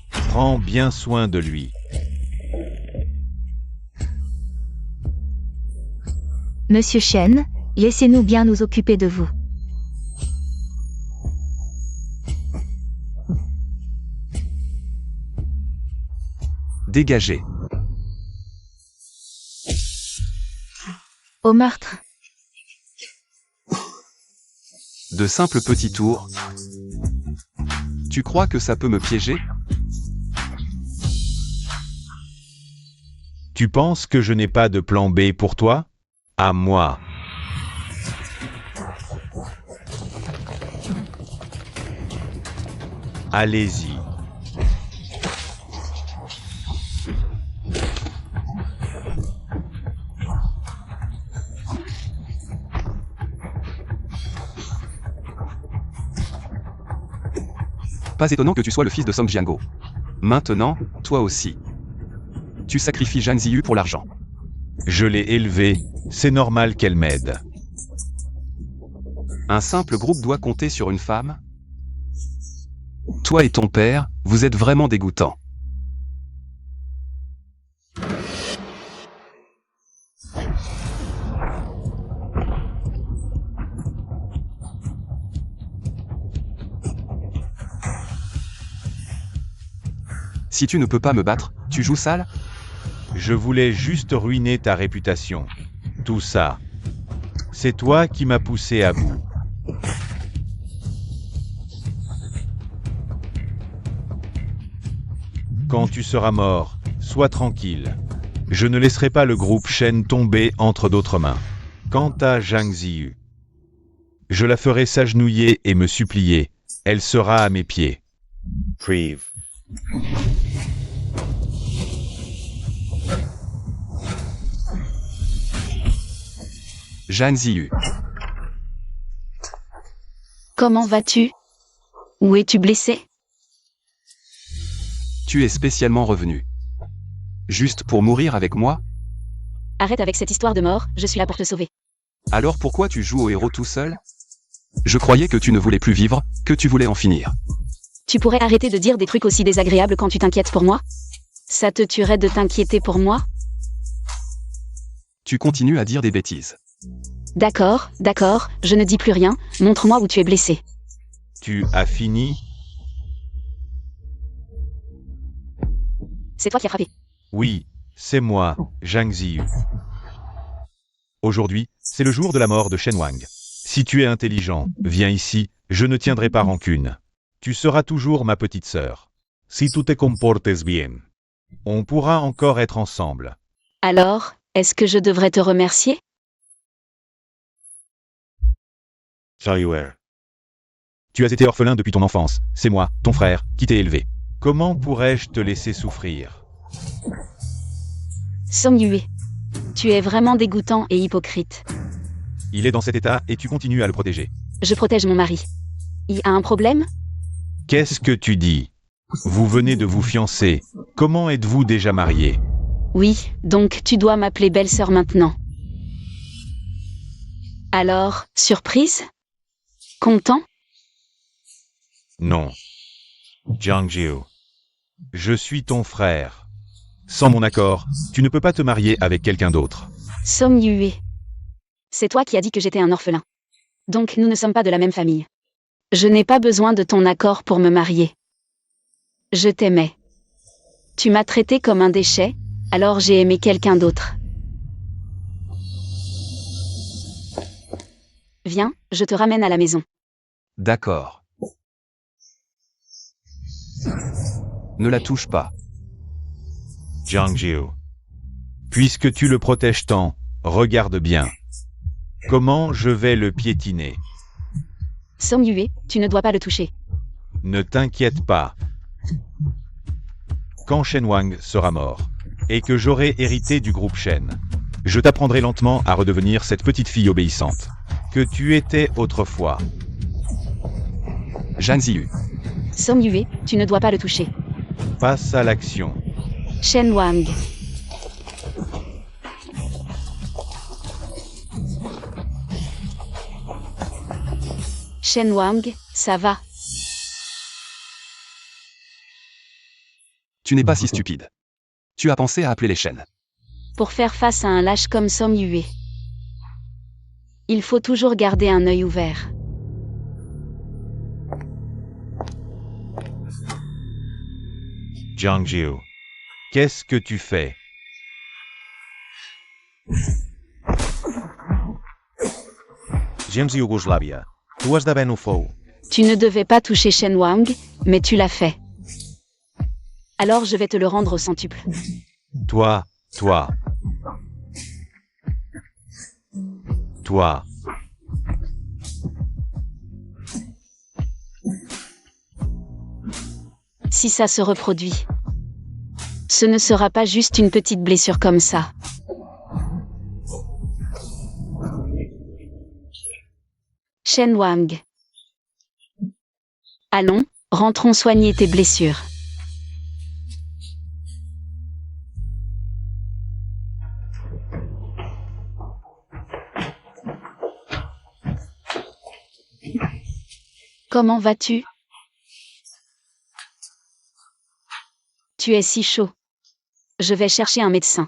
Prends bien soin de lui. Monsieur Shen, laissez-nous bien nous occuper de vous. Dégagez. Au meurtre. De simples petits tours. Tu crois que ça peut me piéger? Tu penses que je n'ai pas de plan B pour toi? À moi. Allez-y. Pas étonnant que tu sois le fils de Song Jiango. Maintenant, toi aussi. Tu sacrifies Zhang Ziyu pour l'argent. Je l'ai élevée, c'est normal qu'elle m'aide. Un simple groupe doit compter sur une femme? Toi et ton père, vous êtes vraiment dégoûtants. Si tu ne peux pas me battre, tu joues sale? Je voulais juste ruiner ta réputation. Tout ça. C'est toi qui m'as poussé à bout. Quand tu seras mort, sois tranquille. Je ne laisserai pas le groupe Shen tomber entre d'autres mains. Quant à Zhang Ziyu, je la ferai s'agenouiller et me supplier. Elle sera à mes pieds. Prive. Zhang Ziyu. Comment vas-tu? Où es-tu blessé? Tu es spécialement revenu. Juste pour mourir avec moi? Arrête avec cette histoire de mort, je suis là pour te sauver. Alors pourquoi tu joues au héros tout seul? Je croyais que tu ne voulais plus vivre, que tu voulais en finir. Tu pourrais arrêter de dire des trucs aussi désagréables quand tu t'inquiètes pour moi? Ça te tuerait de t'inquiéter pour moi? Tu continues à dire des bêtises. D'accord, je ne dis plus rien, montre-moi où tu es blessé. Tu as fini? C'est toi qui as frappé. Oui, c'est moi, Zhang Ziyu. Aujourd'hui, c'est le jour de la mort de Shen Wang. Si tu es intelligent, viens ici, je ne tiendrai pas rancune. Tu seras toujours ma petite sœur. Si tu te comportes bien, on pourra encore être ensemble. Alors, est-ce que je devrais te remercier? Tu as été orphelin depuis ton enfance, c'est moi, ton frère, qui t'ai élevé. Comment pourrais-je te laisser souffrir? Song Yue. Tu es vraiment dégoûtant et hypocrite. Il est dans cet état et tu continues à le protéger. Je protège mon mari. Il a un problème? Qu'est-ce que tu dis? Vous venez de vous fiancer. Comment êtes-vous déjà mariés? Oui, donc tu dois m'appeler belle-sœur maintenant. Alors, surprise? Content? Non. Zhang Jiu. Je suis ton frère. Sans mon accord, tu ne peux pas te marier avec quelqu'un d'autre. Song Yue. C'est toi qui as dit que j'étais un orphelin. Donc nous ne sommes pas de la même famille. Je n'ai pas besoin de ton accord pour me marier. Je t'aimais. Tu m'as traité comme un déchet, alors j'ai aimé quelqu'un d'autre. Viens, je te ramène à la maison. D'accord. Ne la touche pas. Zhang Jiu. Puisque tu le protèges tant, regarde bien. Comment je vais le piétiner? Song Yue, tu ne dois pas le toucher. Ne t'inquiète pas. Quand Shen Wang sera mort, et que j'aurai hérité du groupe Shen, je t'apprendrai lentement à redevenir cette petite fille obéissante que tu étais autrefois. Zhang Ziyu. Song Yue, tu ne dois pas le toucher. Passe à l'action. Shen Wang. Shen Wang, ça va? Tu n'es pas si stupide. Tu as pensé à appeler les chaînes. Pour faire face à un lâche comme Song Yue, il faut toujours garder un œil ouvert. Zhang Jiu. Qu'est-ce que tu fais? James Yugoslavia. Tu has d'haver no fou. Tu ne devais pas toucher Shen Wang, mais tu l'as fait. Alors je vais te le rendre au centuple. Toi. Si ça se reproduit, ce ne sera pas juste une petite blessure comme ça. Shen Wang. Allons, rentrons soigner tes blessures. Comment vas-tu? Tu es si chaud. Je vais chercher un médecin.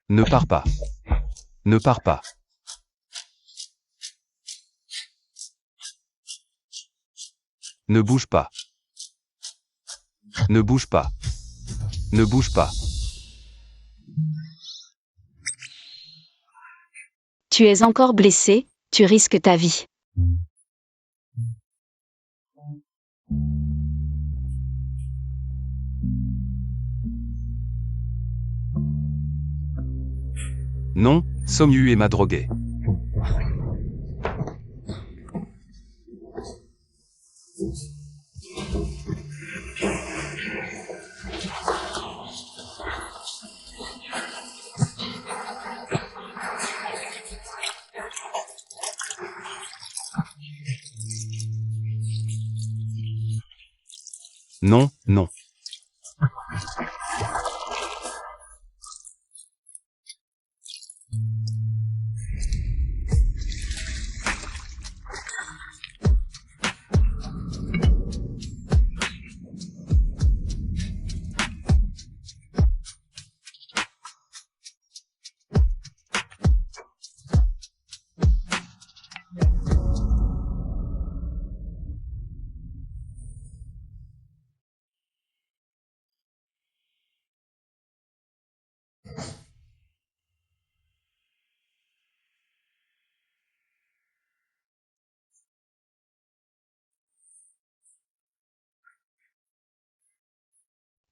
Ne pars pas. Ne pars pas. Ne bouge pas. Ne bouge pas. Ne bouge pas. Tu es encore blessé, tu risques ta vie. Non, Song Yue m'a drogué. Non.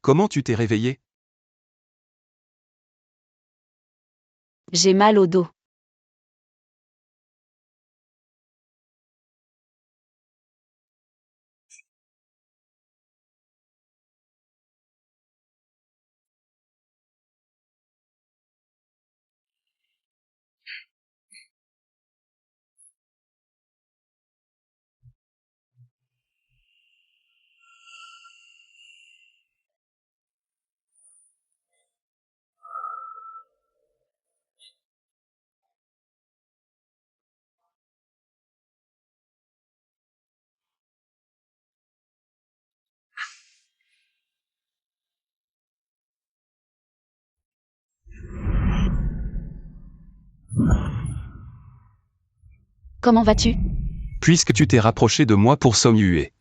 Comment tu t'es réveillé? J'ai mal au dos. Comment vas-tu? Puisque tu t'es rapproché de moi pour Song Yue.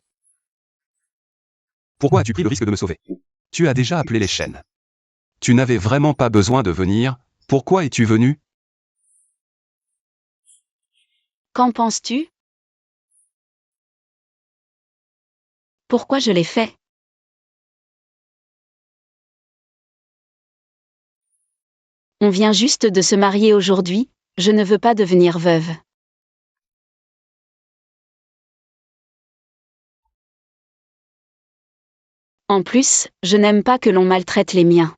Pourquoi as-tu pris le risque de me sauver? Tu as déjà appelé les chaînes. Tu n'avais vraiment pas besoin de venir, pourquoi es-tu venu? Qu'en penses-tu? Pourquoi je l'ai fait? On vient juste de se marier aujourd'hui, je ne veux pas devenir veuve. En plus, je n'aime pas que l'on maltraite les miens.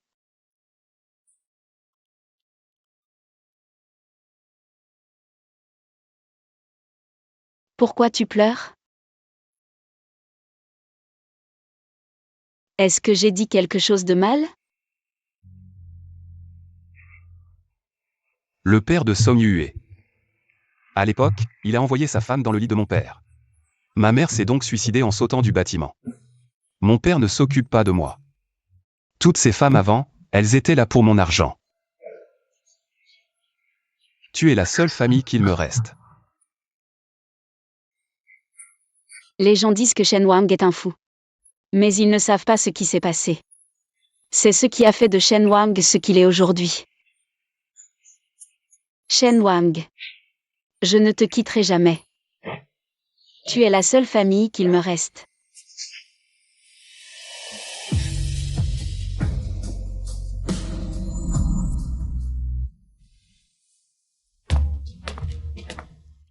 Pourquoi tu pleures? Est-ce que j'ai dit quelque chose de mal? Le père de Song Yue. À l'époque, il a envoyé sa femme dans le lit de mon père. Ma mère s'est donc suicidée en sautant du bâtiment. Mon père ne s'occupe pas de moi. Toutes ces femmes avant, elles étaient là pour mon argent. Tu es la seule famille qu'il me reste. Les gens disent que Shen Wang est un fou. Mais ils ne savent pas ce qui s'est passé. C'est ce qui a fait de Shen Wang ce qu'il est aujourd'hui. Shen Wang. Je ne te quitterai jamais. Tu es la seule famille qu'il me reste.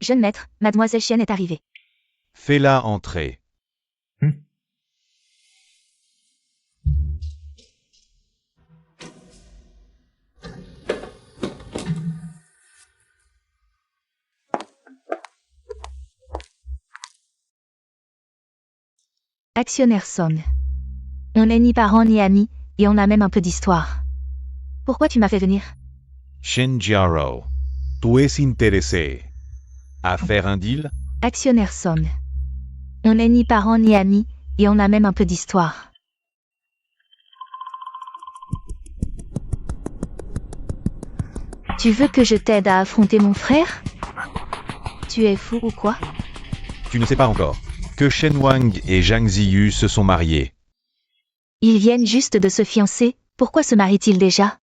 Jeune maître, mademoiselle Chen est arrivée. Fais-la entrer. Actionnaire Song. On n'est ni parents ni amis, et on a même un peu d'histoire. Pourquoi tu m'as fait venir? Shen Jiaro. Tu es intéressé à faire un deal? Actionnaire Song. On n'est ni parents ni amis, et on a même un peu d'histoire. Tu veux que je t'aide à affronter mon frère? Tu es fou ou quoi? Tu ne sais pas encore que Shen Wang et Zhang Ziyu se sont mariés. Ils viennent juste de se fiancer, pourquoi se marient-ils déjà?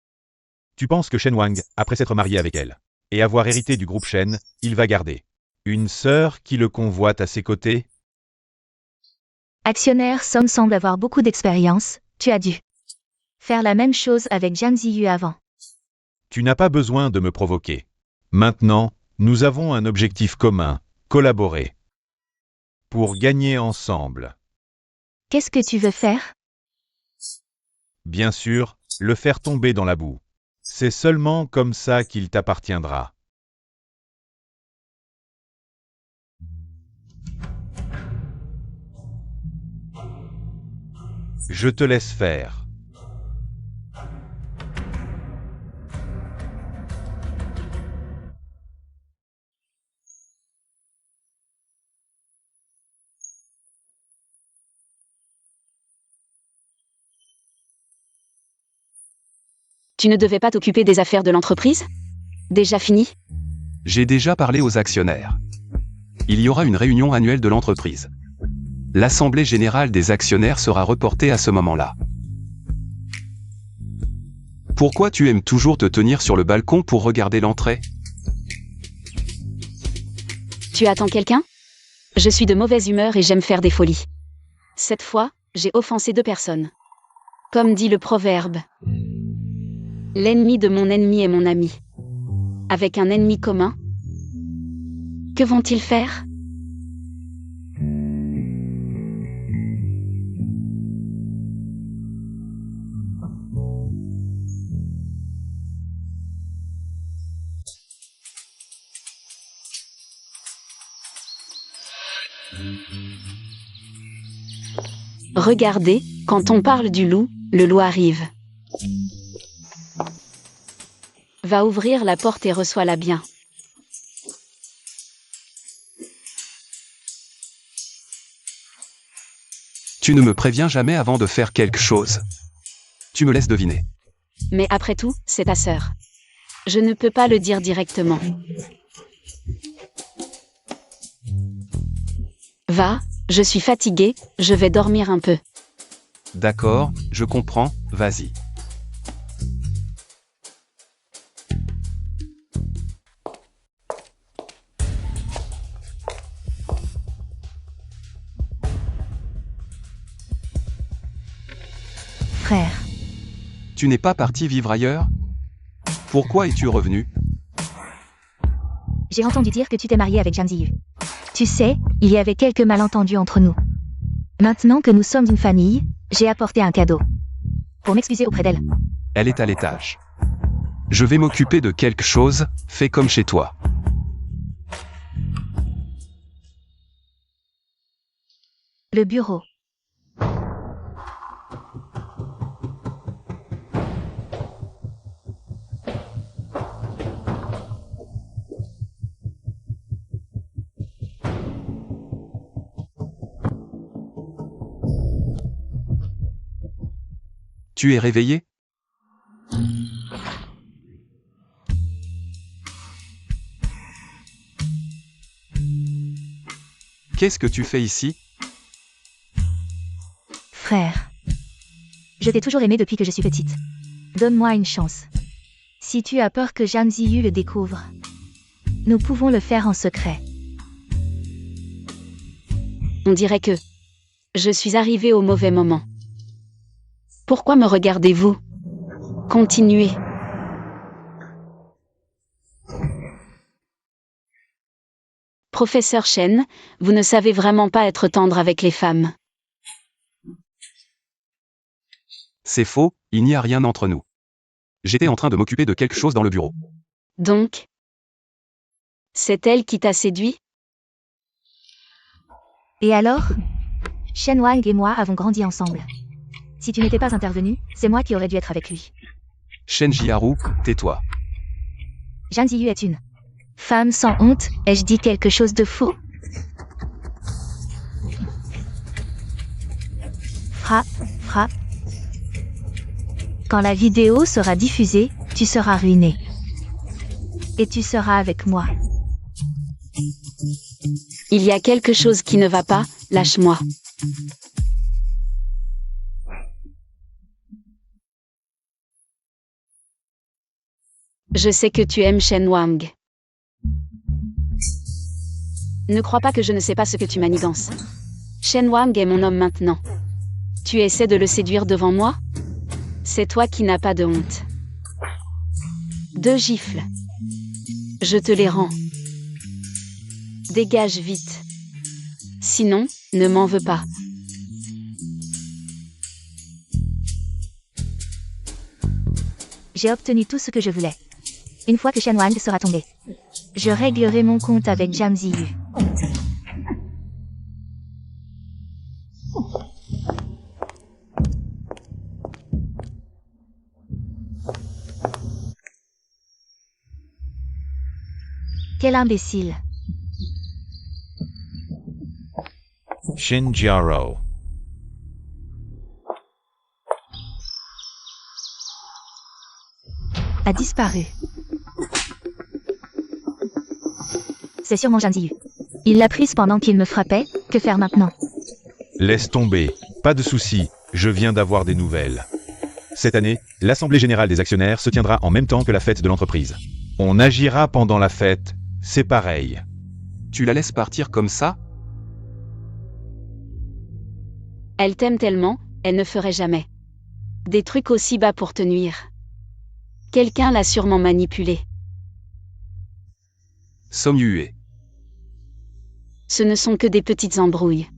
Tu penses que Shen Wang, après s'être marié avec elle, et avoir hérité du groupe Shen, il va garder une sœur qui le convoite à ses côtés? Actionnaire Song semble avoir beaucoup d'expérience, tu as dû faire la même chose avec Zhang Ziyu avant. Tu n'as pas besoin de me provoquer. Maintenant, nous avons un objectif commun, collaborer. Pour gagner ensemble. Qu'est-ce que tu veux faire? Bien sûr, le faire tomber dans la boue. C'est seulement comme ça qu'il t'appartiendra. Je te laisse faire. Tu ne devais pas t'occuper des affaires de l'entreprise? Déjà fini? J'ai déjà parlé aux actionnaires. Il y aura une réunion annuelle de l'entreprise. L'assemblée générale des actionnaires sera reportée à ce moment-là. Pourquoi tu aimes toujours te tenir sur le balcon pour regarder l'entrée? Tu attends quelqu'un? Je suis de mauvaise humeur et j'aime faire des folies. Cette fois, j'ai offensé 2 personnes. Comme dit le proverbe, l'ennemi de mon ennemi est mon ami. Avec un ennemi commun, que vont-ils faire? Regardez, quand on parle du loup, le loup arrive. Va ouvrir la porte et reçois-la bien. Tu ne me préviens jamais avant de faire quelque chose. Tu me laisses deviner. Mais après tout, c'est ta sœur. Je ne peux pas le dire directement. Va, je suis fatiguée, je vais dormir un peu. D'accord, je comprends, vas-y. Frère, Tu n'es pas parti vivre ailleurs? Pourquoi es-tu revenu? j'ai entendu dire que tu t'es marié avec Zhang Ziyu. Tu sais, il y avait quelques malentendus entre nous. Maintenant que nous sommes une famille, j'ai apporté un cadeau. Pour m'excuser auprès d'elle. Elle est à l'étage. Je vais m'occuper de quelque chose, fais comme chez toi. Le bureau. Tu es réveillé? Qu'est-ce que tu fais ici? Frère. Je t'ai toujours aimé depuis que je suis petite. Donne-moi une chance. Si tu as peur que Zhang Ziyu le découvre, nous pouvons le faire en secret. On dirait que je suis arrivée au mauvais moment. Pourquoi me regardez-vous? Continuez. Professeur Chen, vous ne savez vraiment pas être tendre avec les femmes. C'est faux, il n'y a rien entre nous. J'étais en train de m'occuper de quelque chose dans le bureau. Donc, c'est elle qui t'a séduit? Et alors? Shen Wang et moi avons grandi ensemble. Si tu n'étais pas intervenu, c'est moi qui aurais dû être avec lui. Shen Jiharu, tais-toi. Zhang Ziyu est une femme sans honte, ai-je dit quelque chose de faux? Frappe, frappe. Quand la vidéo sera diffusée, tu seras ruiné. Et tu seras avec moi. Il y a quelque chose qui ne va pas, lâche-moi. Je sais que tu aimes Shen Wang. Ne crois pas que je ne sais pas ce que tu manigances. Shen Wang est mon homme maintenant. Tu essaies de le séduire devant moi? C'est toi qui n'as pas de honte. 2 gifles. Je te les rends. Dégage vite. Sinon, ne m'en veux pas. J'ai obtenu tout ce que je voulais. Une fois que Shen Wang sera tombé, je réglerai mon compte avec Zhang Ziyu. Quel imbécile. Shin Jiaro. a disparu. C'est sûrement Zhang Ziyu. Il l'a prise pendant qu'il me frappait, que faire maintenant? Laisse tomber, pas de souci, je viens d'avoir des nouvelles. Cette année, l'Assemblée Générale des Actionnaires se tiendra en même temps que la fête de l'entreprise. On agira pendant la fête, c'est pareil. Tu la laisses partir comme ça? Elle t'aime tellement, elle ne ferait jamais des trucs aussi bas pour te nuire. Quelqu'un l'a sûrement manipulée. Song Yue. Ce ne sont que des petites embrouilles.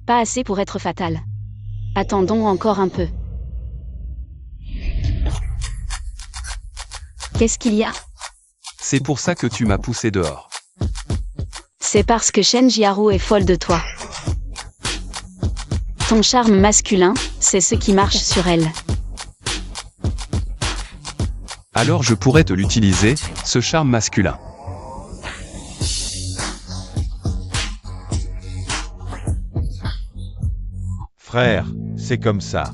Pas assez pour être fatales. Attendons encore un peu. Qu'est-ce qu'il y a? C'est pour ça que tu m'as poussé dehors. C'est parce que Shen Jiaro est folle de toi. Ton charme masculin, c'est ce qui marche sur elle. Alors je pourrais te l'utiliser, ce charme masculin. Frère, c'est comme ça.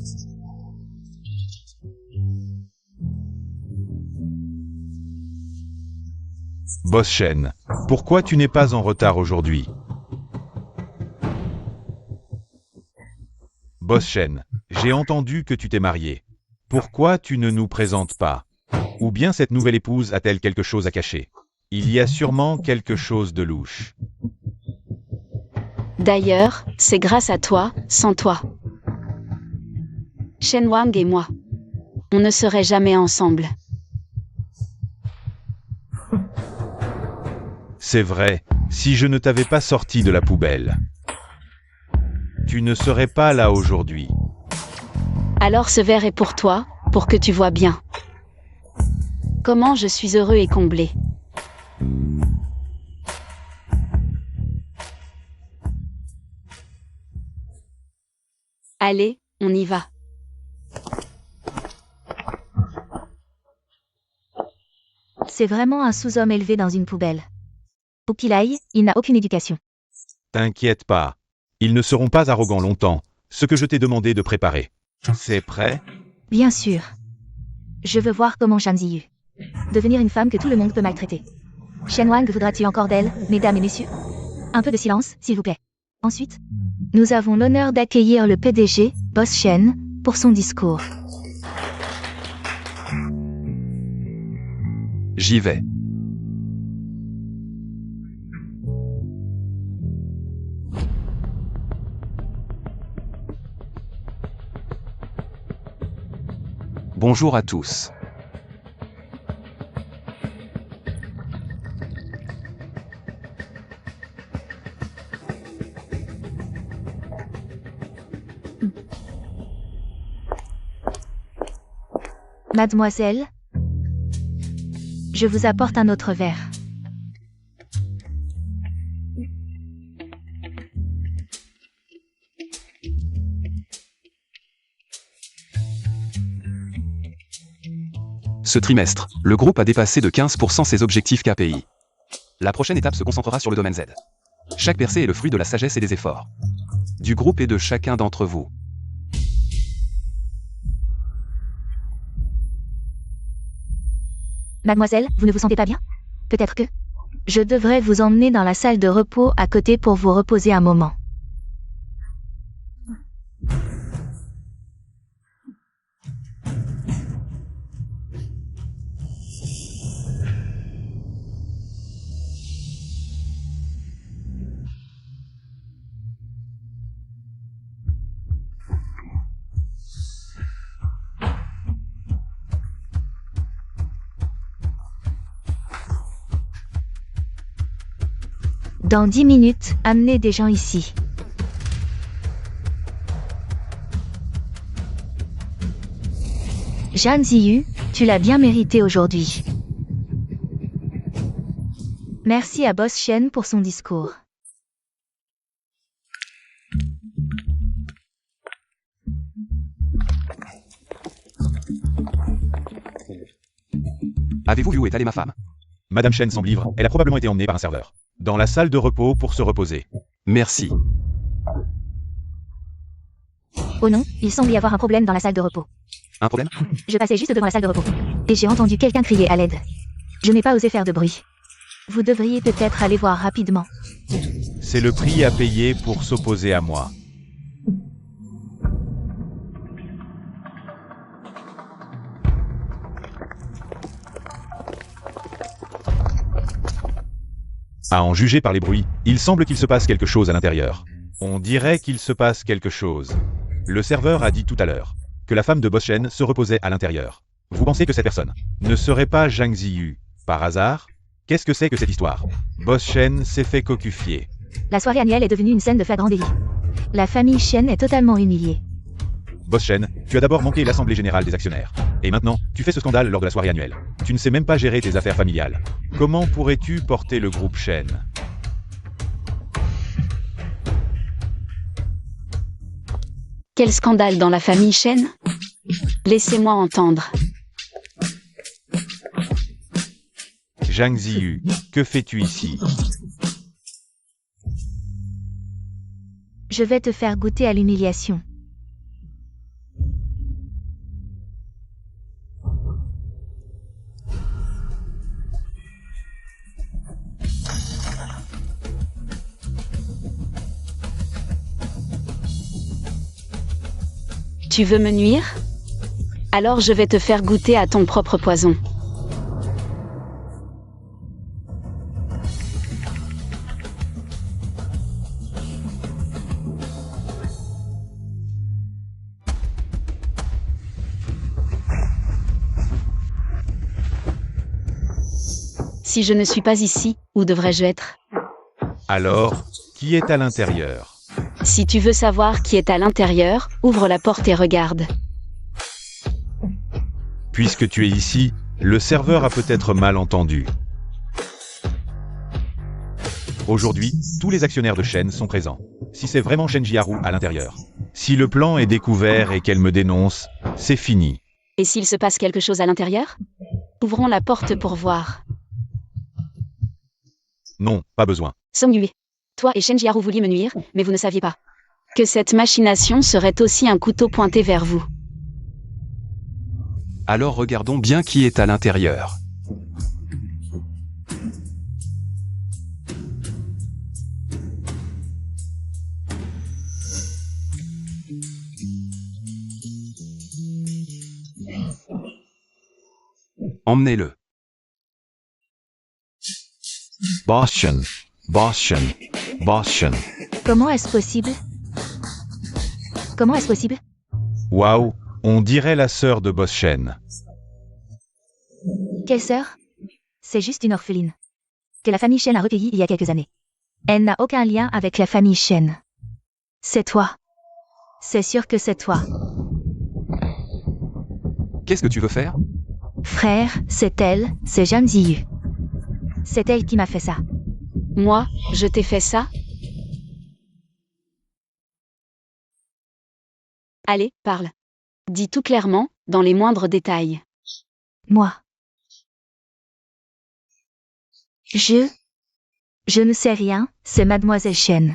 Boss Shen, pourquoi tu n'es pas en retard aujourd'hui? Boss Shen, j'ai entendu que tu t'es marié. Pourquoi tu ne nous présentes pas? Ou bien cette nouvelle épouse a-t-elle quelque chose à cacher? Il y a sûrement quelque chose de louche. D'ailleurs, c'est grâce à toi, sans toi. Shen Wang et moi. On ne serait jamais ensemble. C'est vrai, si je ne t'avais pas sorti de la poubelle, tu ne serais pas là aujourd'hui. Alors ce verre est pour toi, pour que tu vois bien. Comment je suis heureux et comblé. Allez, on y va. C'est vraiment un sous-homme élevé dans une poubelle. Où qu'il aille, il n'a aucune éducation. T'inquiète pas, ils ne seront pas arrogants longtemps, ce que je t'ai demandé de préparer. C'est prêt? Bien sûr. Je veux voir comment Zhang Ziyu. Devenir une femme que tout le monde peut maltraiter. Shen Wang voudra-t-il encore d'elle, mesdames et messieurs? Un peu de silence, s'il vous plaît. Ensuite, nous avons l'honneur d'accueillir le PDG, Boss Shen, pour son discours. J'y vais. Bonjour à tous. Mademoiselle, je vous apporte un autre verre. Ce trimestre, le groupe a dépassé de 15% ses objectifs KPI. La prochaine étape se concentrera sur le domaine Z. Chaque percée est le fruit de la sagesse et des efforts du groupe et de chacun d'entre vous. Mademoiselle, vous ne vous sentez pas bien? Peut-être que je devrais vous emmener dans la salle de repos à côté pour vous reposer un moment. Dans 10 minutes, amenez des gens ici. Zhang Ziyu, tu l'as bien mérité aujourd'hui. Merci à Boss Shen pour son discours. Avez-vous vu où est allée ma femme? Madame Shen semble ivre, elle a probablement été emmenée par un serveur. Dans la salle de repos pour se reposer. Merci. Oh non, il semble y avoir un problème dans la salle de repos. Un problème? Je passais juste devant la salle de repos. Et j'ai entendu quelqu'un crier à l'aide. Je n'ai pas osé faire de bruit. Vous devriez peut-être aller voir rapidement. C'est le prix à payer pour s'opposer à moi. À en juger par les bruits, il semble qu'il se passe quelque chose à l'intérieur. On dirait qu'il se passe quelque chose. Le serveur a dit tout à l'heure que la femme de Boss Shen se reposait à l'intérieur. Vous pensez que cette personne ne serait pas Zhang Ziyu, par hasard? Qu'est-ce que c'est que cette histoire? Boss Shen s'est fait cocufier. La soirée annuelle est devenue une scène de flagrant délit. La famille Shen est totalement humiliée. Boss Shen, tu as d'abord manqué l'assemblée générale des actionnaires. Et maintenant, tu fais ce scandale lors de la soirée annuelle. Tu ne sais même pas gérer tes affaires familiales. Comment pourrais-tu porter le groupe Shen? Quel scandale dans la famille Shen? Laissez-moi entendre. Zhang Ziyu, que fais-tu ici? Je vais te faire goûter à l'humiliation. Tu veux me nuire? Alors je vais te faire goûter à ton propre poison. Si je ne suis pas ici, où devrais-je être? Alors, qui est à l'intérieur? Si tu veux savoir qui est à l'intérieur, ouvre la porte et regarde. Puisque tu es ici, le serveur a peut-être mal entendu. Aujourd'hui, tous les actionnaires de Shen sont présents. Si c'est vraiment Shen Jiaru à l'intérieur, si le plan est découvert et qu'elle me dénonce, c'est fini. Et s'il se passe quelque chose à l'intérieur? Ouvrons la porte pour voir. Non, pas besoin. Song Yue. Toi et Shen Jiaru vouliez me nuire, mais vous ne saviez pas que cette machination serait aussi un couteau pointé vers vous. Alors regardons bien qui est à l'intérieur. Emmenez-le. Boss Shen, Boss Shen, Boss Shen. Comment est-ce possible? Comment est-ce possible? Waouh, on dirait la sœur de Boss Shen. Quelle sœur? C'est juste une orpheline. Que la famille Shen a recueillie il y a quelques années. Elle n'a aucun lien avec la famille Shen. C'est toi. C'est sûr que c'est toi. Qu'est-ce que tu veux faire? Frère, c'est elle, c'est Zhang Ziyu. C'est elle qui m'a fait ça. Moi, je t'ai fait ça? Allez, parle. Dis tout clairement, dans les moindres détails. Moi. Je ne sais rien, c'est Mademoiselle Shen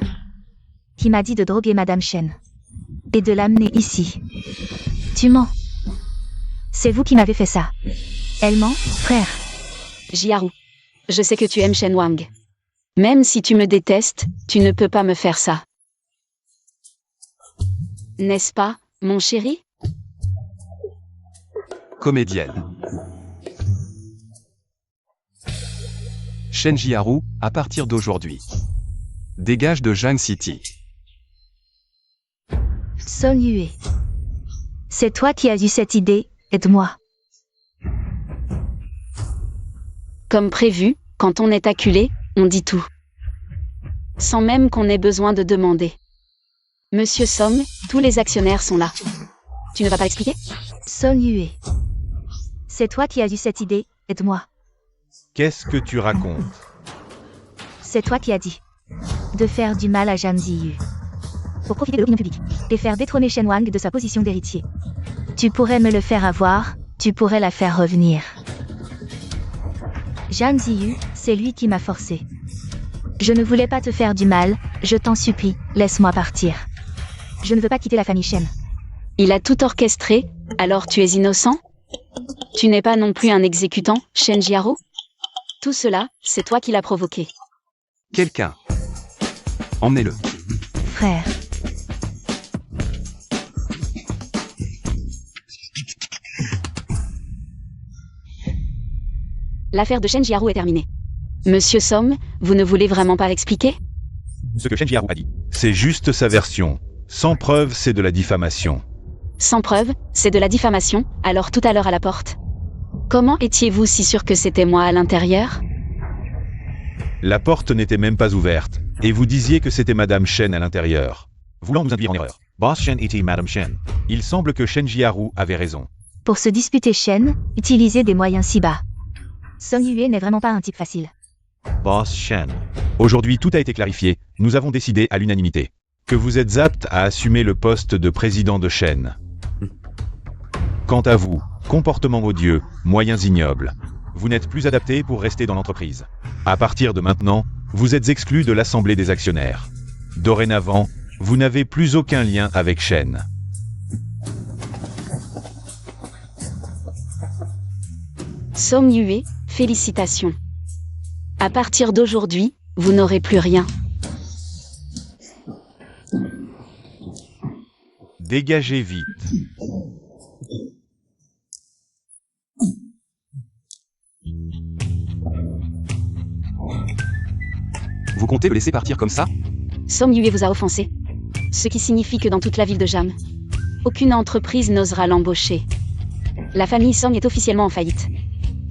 qui m'a dit de droguer Madame Shen et de l'amener ici. Tu mens. C'est vous qui m'avez fait ça. Elle ment, frère. Jiaru. Je sais que tu aimes Shen Wang. Même si tu me détestes, tu ne peux pas me faire ça. N'est-ce pas, mon chéri? Comédienne. Shen Jiaru, à partir d'aujourd'hui. Dégage de Zhang City. Song Yue. C'est toi qui as eu cette idée, aide-moi. Comme prévu, quand on est acculé, on dit tout. Sans même qu'on ait besoin de demander. Monsieur Song, tous les actionnaires sont là. Tu ne vas pas expliquer? Song Yue. C'est toi qui as eu cette idée, aide-moi. Qu'est-ce que tu racontes? C'est toi qui as dit de faire du mal à Zhang Ziyu pour profiter de l'opinion publique et faire détrôner Shen Wang de sa position d'héritier. Tu pourrais me le faire avoir, tu pourrais la faire revenir. Zhang Ziyu, c'est lui qui m'a forcé. Je ne voulais pas te faire du mal, je t'en supplie, laisse-moi partir. Je ne veux pas quitter la famille Shen. Il a tout orchestré, Alors tu es innocent? Tu n'es pas non plus un exécutant, Shen Jiaro? Tout cela, c'est toi qui l'as provoqué. Quelqu'un. Emmenez-le. Frère. L'affaire de Shen Jiaro est terminée. Monsieur Somme, vous ne voulez vraiment pas l'expliquer? Ce que Shen Jiaro a dit, c'est juste sa version. Sans preuve, c'est de la diffamation. Sans preuve, c'est de la diffamation, alors tout à l'heure à la porte. Comment étiez-vous si sûr que c'était moi à l'intérieur? La porte n'était même pas ouverte, et vous disiez que c'était Madame Shen à l'intérieur. Voulant nous induire en erreur. Boss Shen était Madame Shen. Il semble que Shen Jiaro avait raison. Pour se disputer Shen, utilisez des moyens si bas. Song Yue n'est vraiment pas un type facile. Boss Shen. Aujourd'hui, tout a été clarifié. Nous avons décidé à l'unanimité que vous êtes apte à assumer le poste de président de Shen. Quant à vous, comportement odieux, moyens ignobles, vous n'êtes plus adapté pour rester dans l'entreprise. À partir de maintenant, vous êtes exclu de l'Assemblée des actionnaires. Dorénavant, vous n'avez plus aucun lien avec Shen. Song Yue, félicitations. À partir d'aujourd'hui, vous n'aurez plus rien. Dégagez vite. Vous comptez le laisser partir comme ça? Song Yue vous a offensé. Ce qui signifie que dans toute la ville de Jam, aucune entreprise n'osera l'embaucher. La famille Song est officiellement en faillite.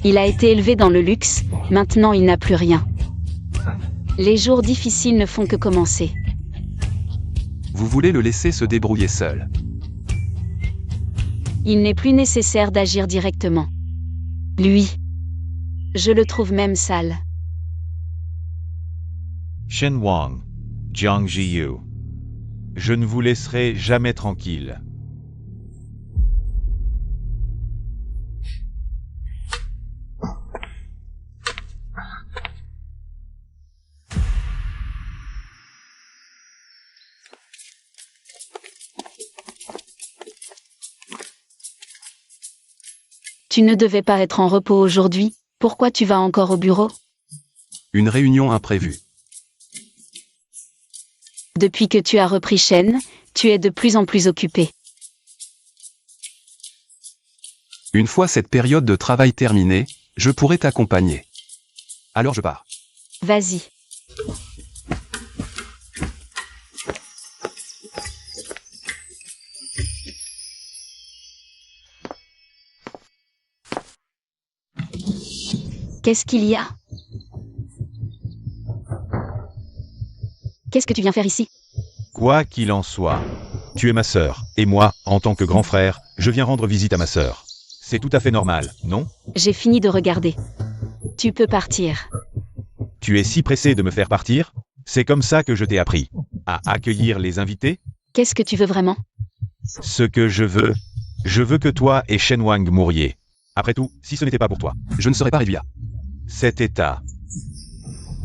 Il a été élevé dans le luxe, maintenant il n'a plus rien. Les jours difficiles ne font que commencer. Vous voulez le laisser se débrouiller seul. Il n'est plus nécessaire d'agir directement. Lui, je le trouve même sale. Shen Wang, Jiang Jiyu. Je ne vous laisserai jamais tranquille. Tu ne devais pas être en repos aujourd'hui, pourquoi tu vas encore au bureau? Une réunion imprévue. Depuis que tu as repris Shen, tu es de plus en plus occupé. Une fois cette période de travail terminée, je pourrai t'accompagner. Alors je pars. Vas-y. Qu'est-ce qu'il y a? Qu'est-ce que tu viens faire ici? Quoi qu'il en soit, tu es ma sœur, et moi, en tant que grand frère, je viens rendre visite à ma sœur. C'est tout à fait normal, non? J'ai fini de regarder. Tu peux partir. Tu es si pressé de me faire partir? C'est comme ça que je t'ai appris à accueillir les invités? Qu'est-ce que tu veux vraiment? Ce que je veux que toi et Shen Wang mouriez. Après tout, si ce n'était pas pour toi, Je ne serai pas réduit à. cet état.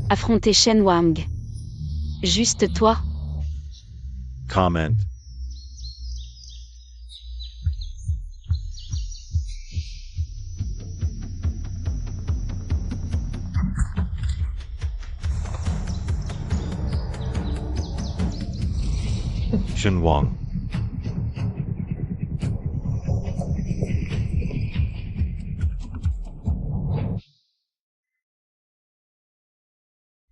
Affronter Shen Wang. Juste toi? Comment. Shen Wang.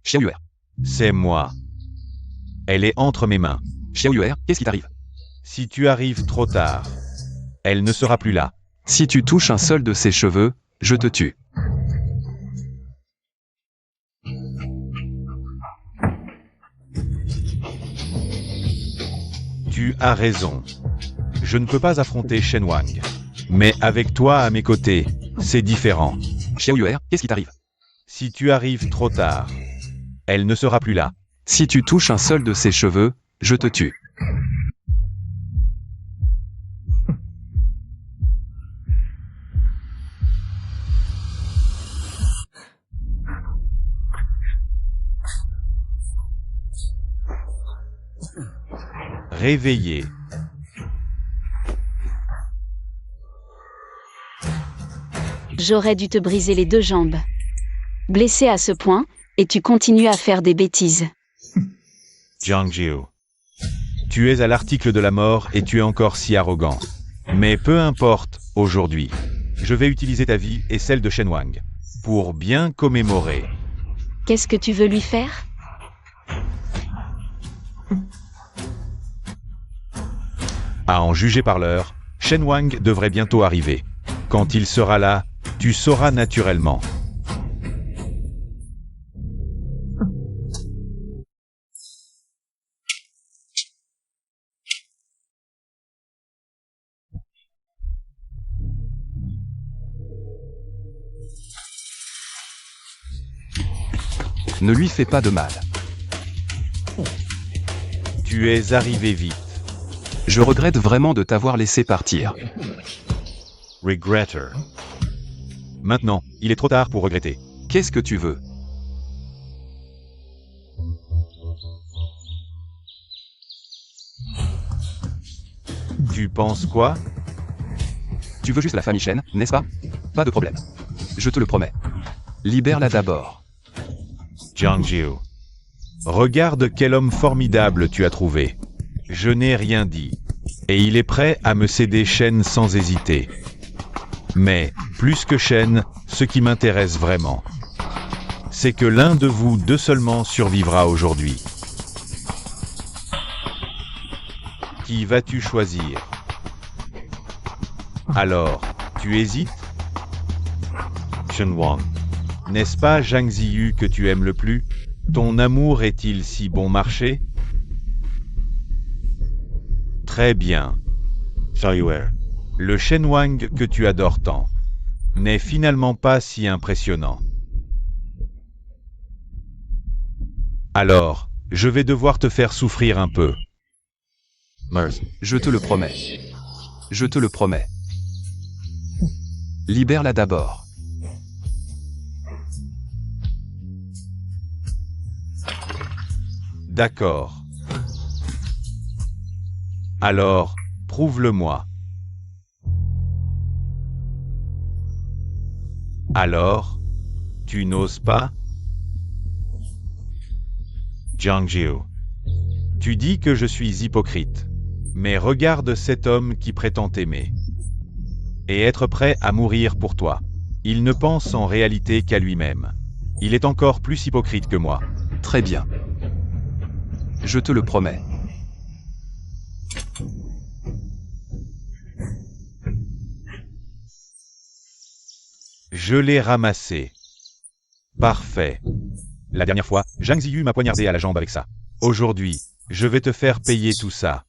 Xiao Yuer. C'est moi. Elle est entre mes mains. Xiao Yuer, qu'est-ce qui t'arrive? Si tu arrives trop tard, elle ne sera plus là. Si tu touches un seul de ses cheveux, je te tue. Tu as raison. Je ne peux pas affronter Shen Wang. Mais avec toi à mes côtés, c'est différent. Xiao Yuer, qu'est-ce qui t'arrive? Si tu arrives trop tard, elle ne sera plus là. Si tu touches un seul de ses cheveux, je te tue. Réveillé. J'aurais dû te briser les 2 jambes. Blessé à ce point, et tu continues à faire des bêtises. Jiang Jiu. Tu es à l'article de la mort et tu es encore si arrogant. Mais peu importe, aujourd'hui. Je vais utiliser ta vie et celle de Shen Wang. Pour bien commémorer. Qu'est-ce que tu veux lui faire? À en juger par l'heure, Shen Wang devrait bientôt arriver. Quand il sera là, tu sauras naturellement. Ne lui fais pas de mal. Tu es arrivé vite. Je regrette vraiment de t'avoir laissé partir. Regretter. Maintenant, il est trop tard pour regretter. Qu'est-ce que tu veux? Tu penses quoi? Tu veux juste la famille Shen, n'est-ce pas? Pas de problème. Je te le promets. Libère-la d'abord. Jiang Jiu. Regarde quel homme formidable tu as trouvé. Je n'ai rien dit. Et il est prêt à me céder Shen sans hésiter. Mais, plus que Shen, ce qui m'intéresse vraiment, c'est que l'un de vous deux seulement survivra aujourd'hui. Qui vas-tu choisir? Alors, tu hésites? Shen Wang. N'est-ce pas Zhang Ziyu que tu aimes le plus? Ton amour est-il si bon marché? Très bien. Le Shen Wang que tu adores tant n'est finalement pas si impressionnant. Alors, je vais devoir te faire souffrir un peu. Je te le promets. Je te le promets. Libère-la d'abord. D'accord. Alors, prouve-le-moi. Alors, tu n'oses pas? Jiang Jiu. Tu dis que je suis hypocrite. Mais regarde cet homme qui prétend t'aimer. Et être prêt à mourir pour toi. Il ne pense en réalité qu'à lui-même. Il est encore plus hypocrite que moi. Très bien. Je te le promets. Je l'ai ramassé. Parfait. La dernière fois, Zhang Ziyu m'a poignardé à la jambe avec ça. Aujourd'hui, je vais te faire payer tout ça.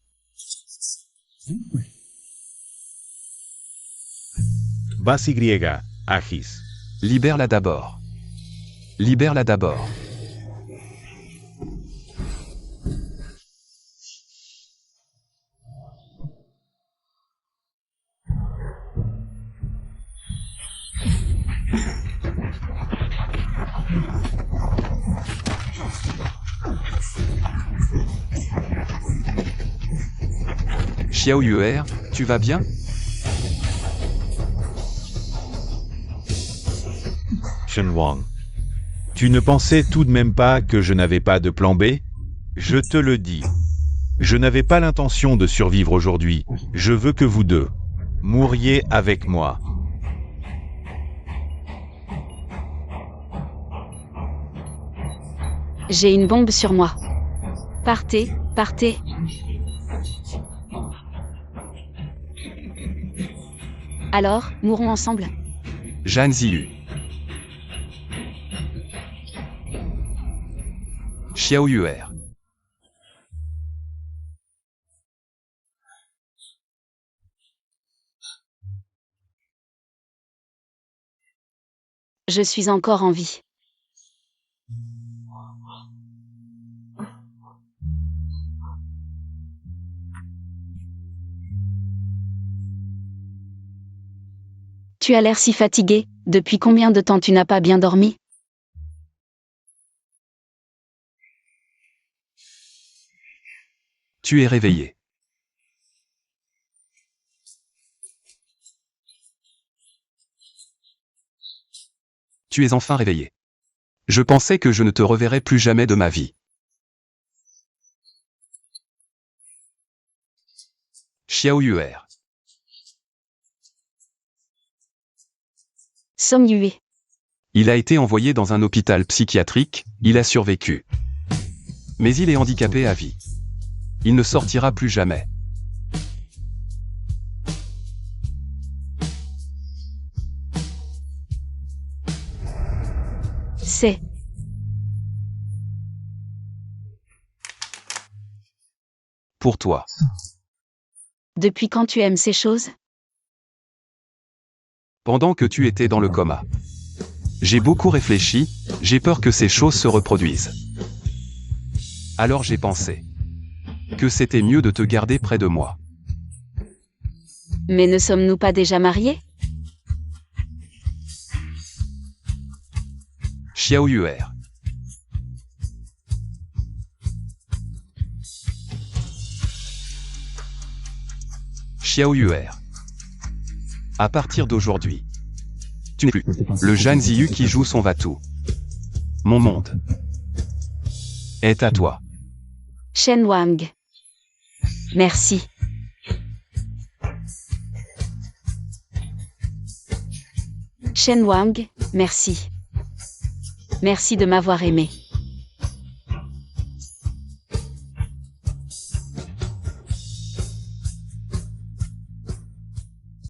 Bas Y, Agis. Libère-la d'abord. Libère-la d'abord. Xiao Yuer, tu vas bien? Shen Wang. Tu ne pensais tout de même pas que je n'avais pas de plan B? Je te le dis. Je n'avais pas l'intention de survivre aujourd'hui. Je veux que vous deux mouriez avec moi. J'ai une bombe sur moi. Partez, partez. Alors, mourons ensemble. Zhang Ziyu. Xiao Yuer. Je suis encore en vie. Tu as l'air si fatigué. Depuis combien de temps tu n'as pas bien dormi? Tu es réveillé. tu es enfin réveillé. Je pensais que je ne te reverrais plus jamais de ma vie. Xiao Yuer. Song Yue. Il a été envoyé dans un hôpital psychiatrique, il a survécu. Mais il est handicapé à vie. Il ne sortira plus jamais. C'est. Pour toi. Depuis quand tu aimes ces choses? Pendant que tu étais dans le coma. J'ai beaucoup réfléchi, j'ai peur que ces choses se reproduisent. Alors j'ai pensé que c'était mieux de te garder près de moi. Mais ne sommes-nous pas déjà mariés? Xiao Yuer. Xiao Yuer. À partir d'aujourd'hui, tu n'es plus le Zhan Ziyu qui joue son va-tout. Mon monde est à toi. Shen Wang. Merci. Shen Wang, merci. Merci de m'avoir aimé.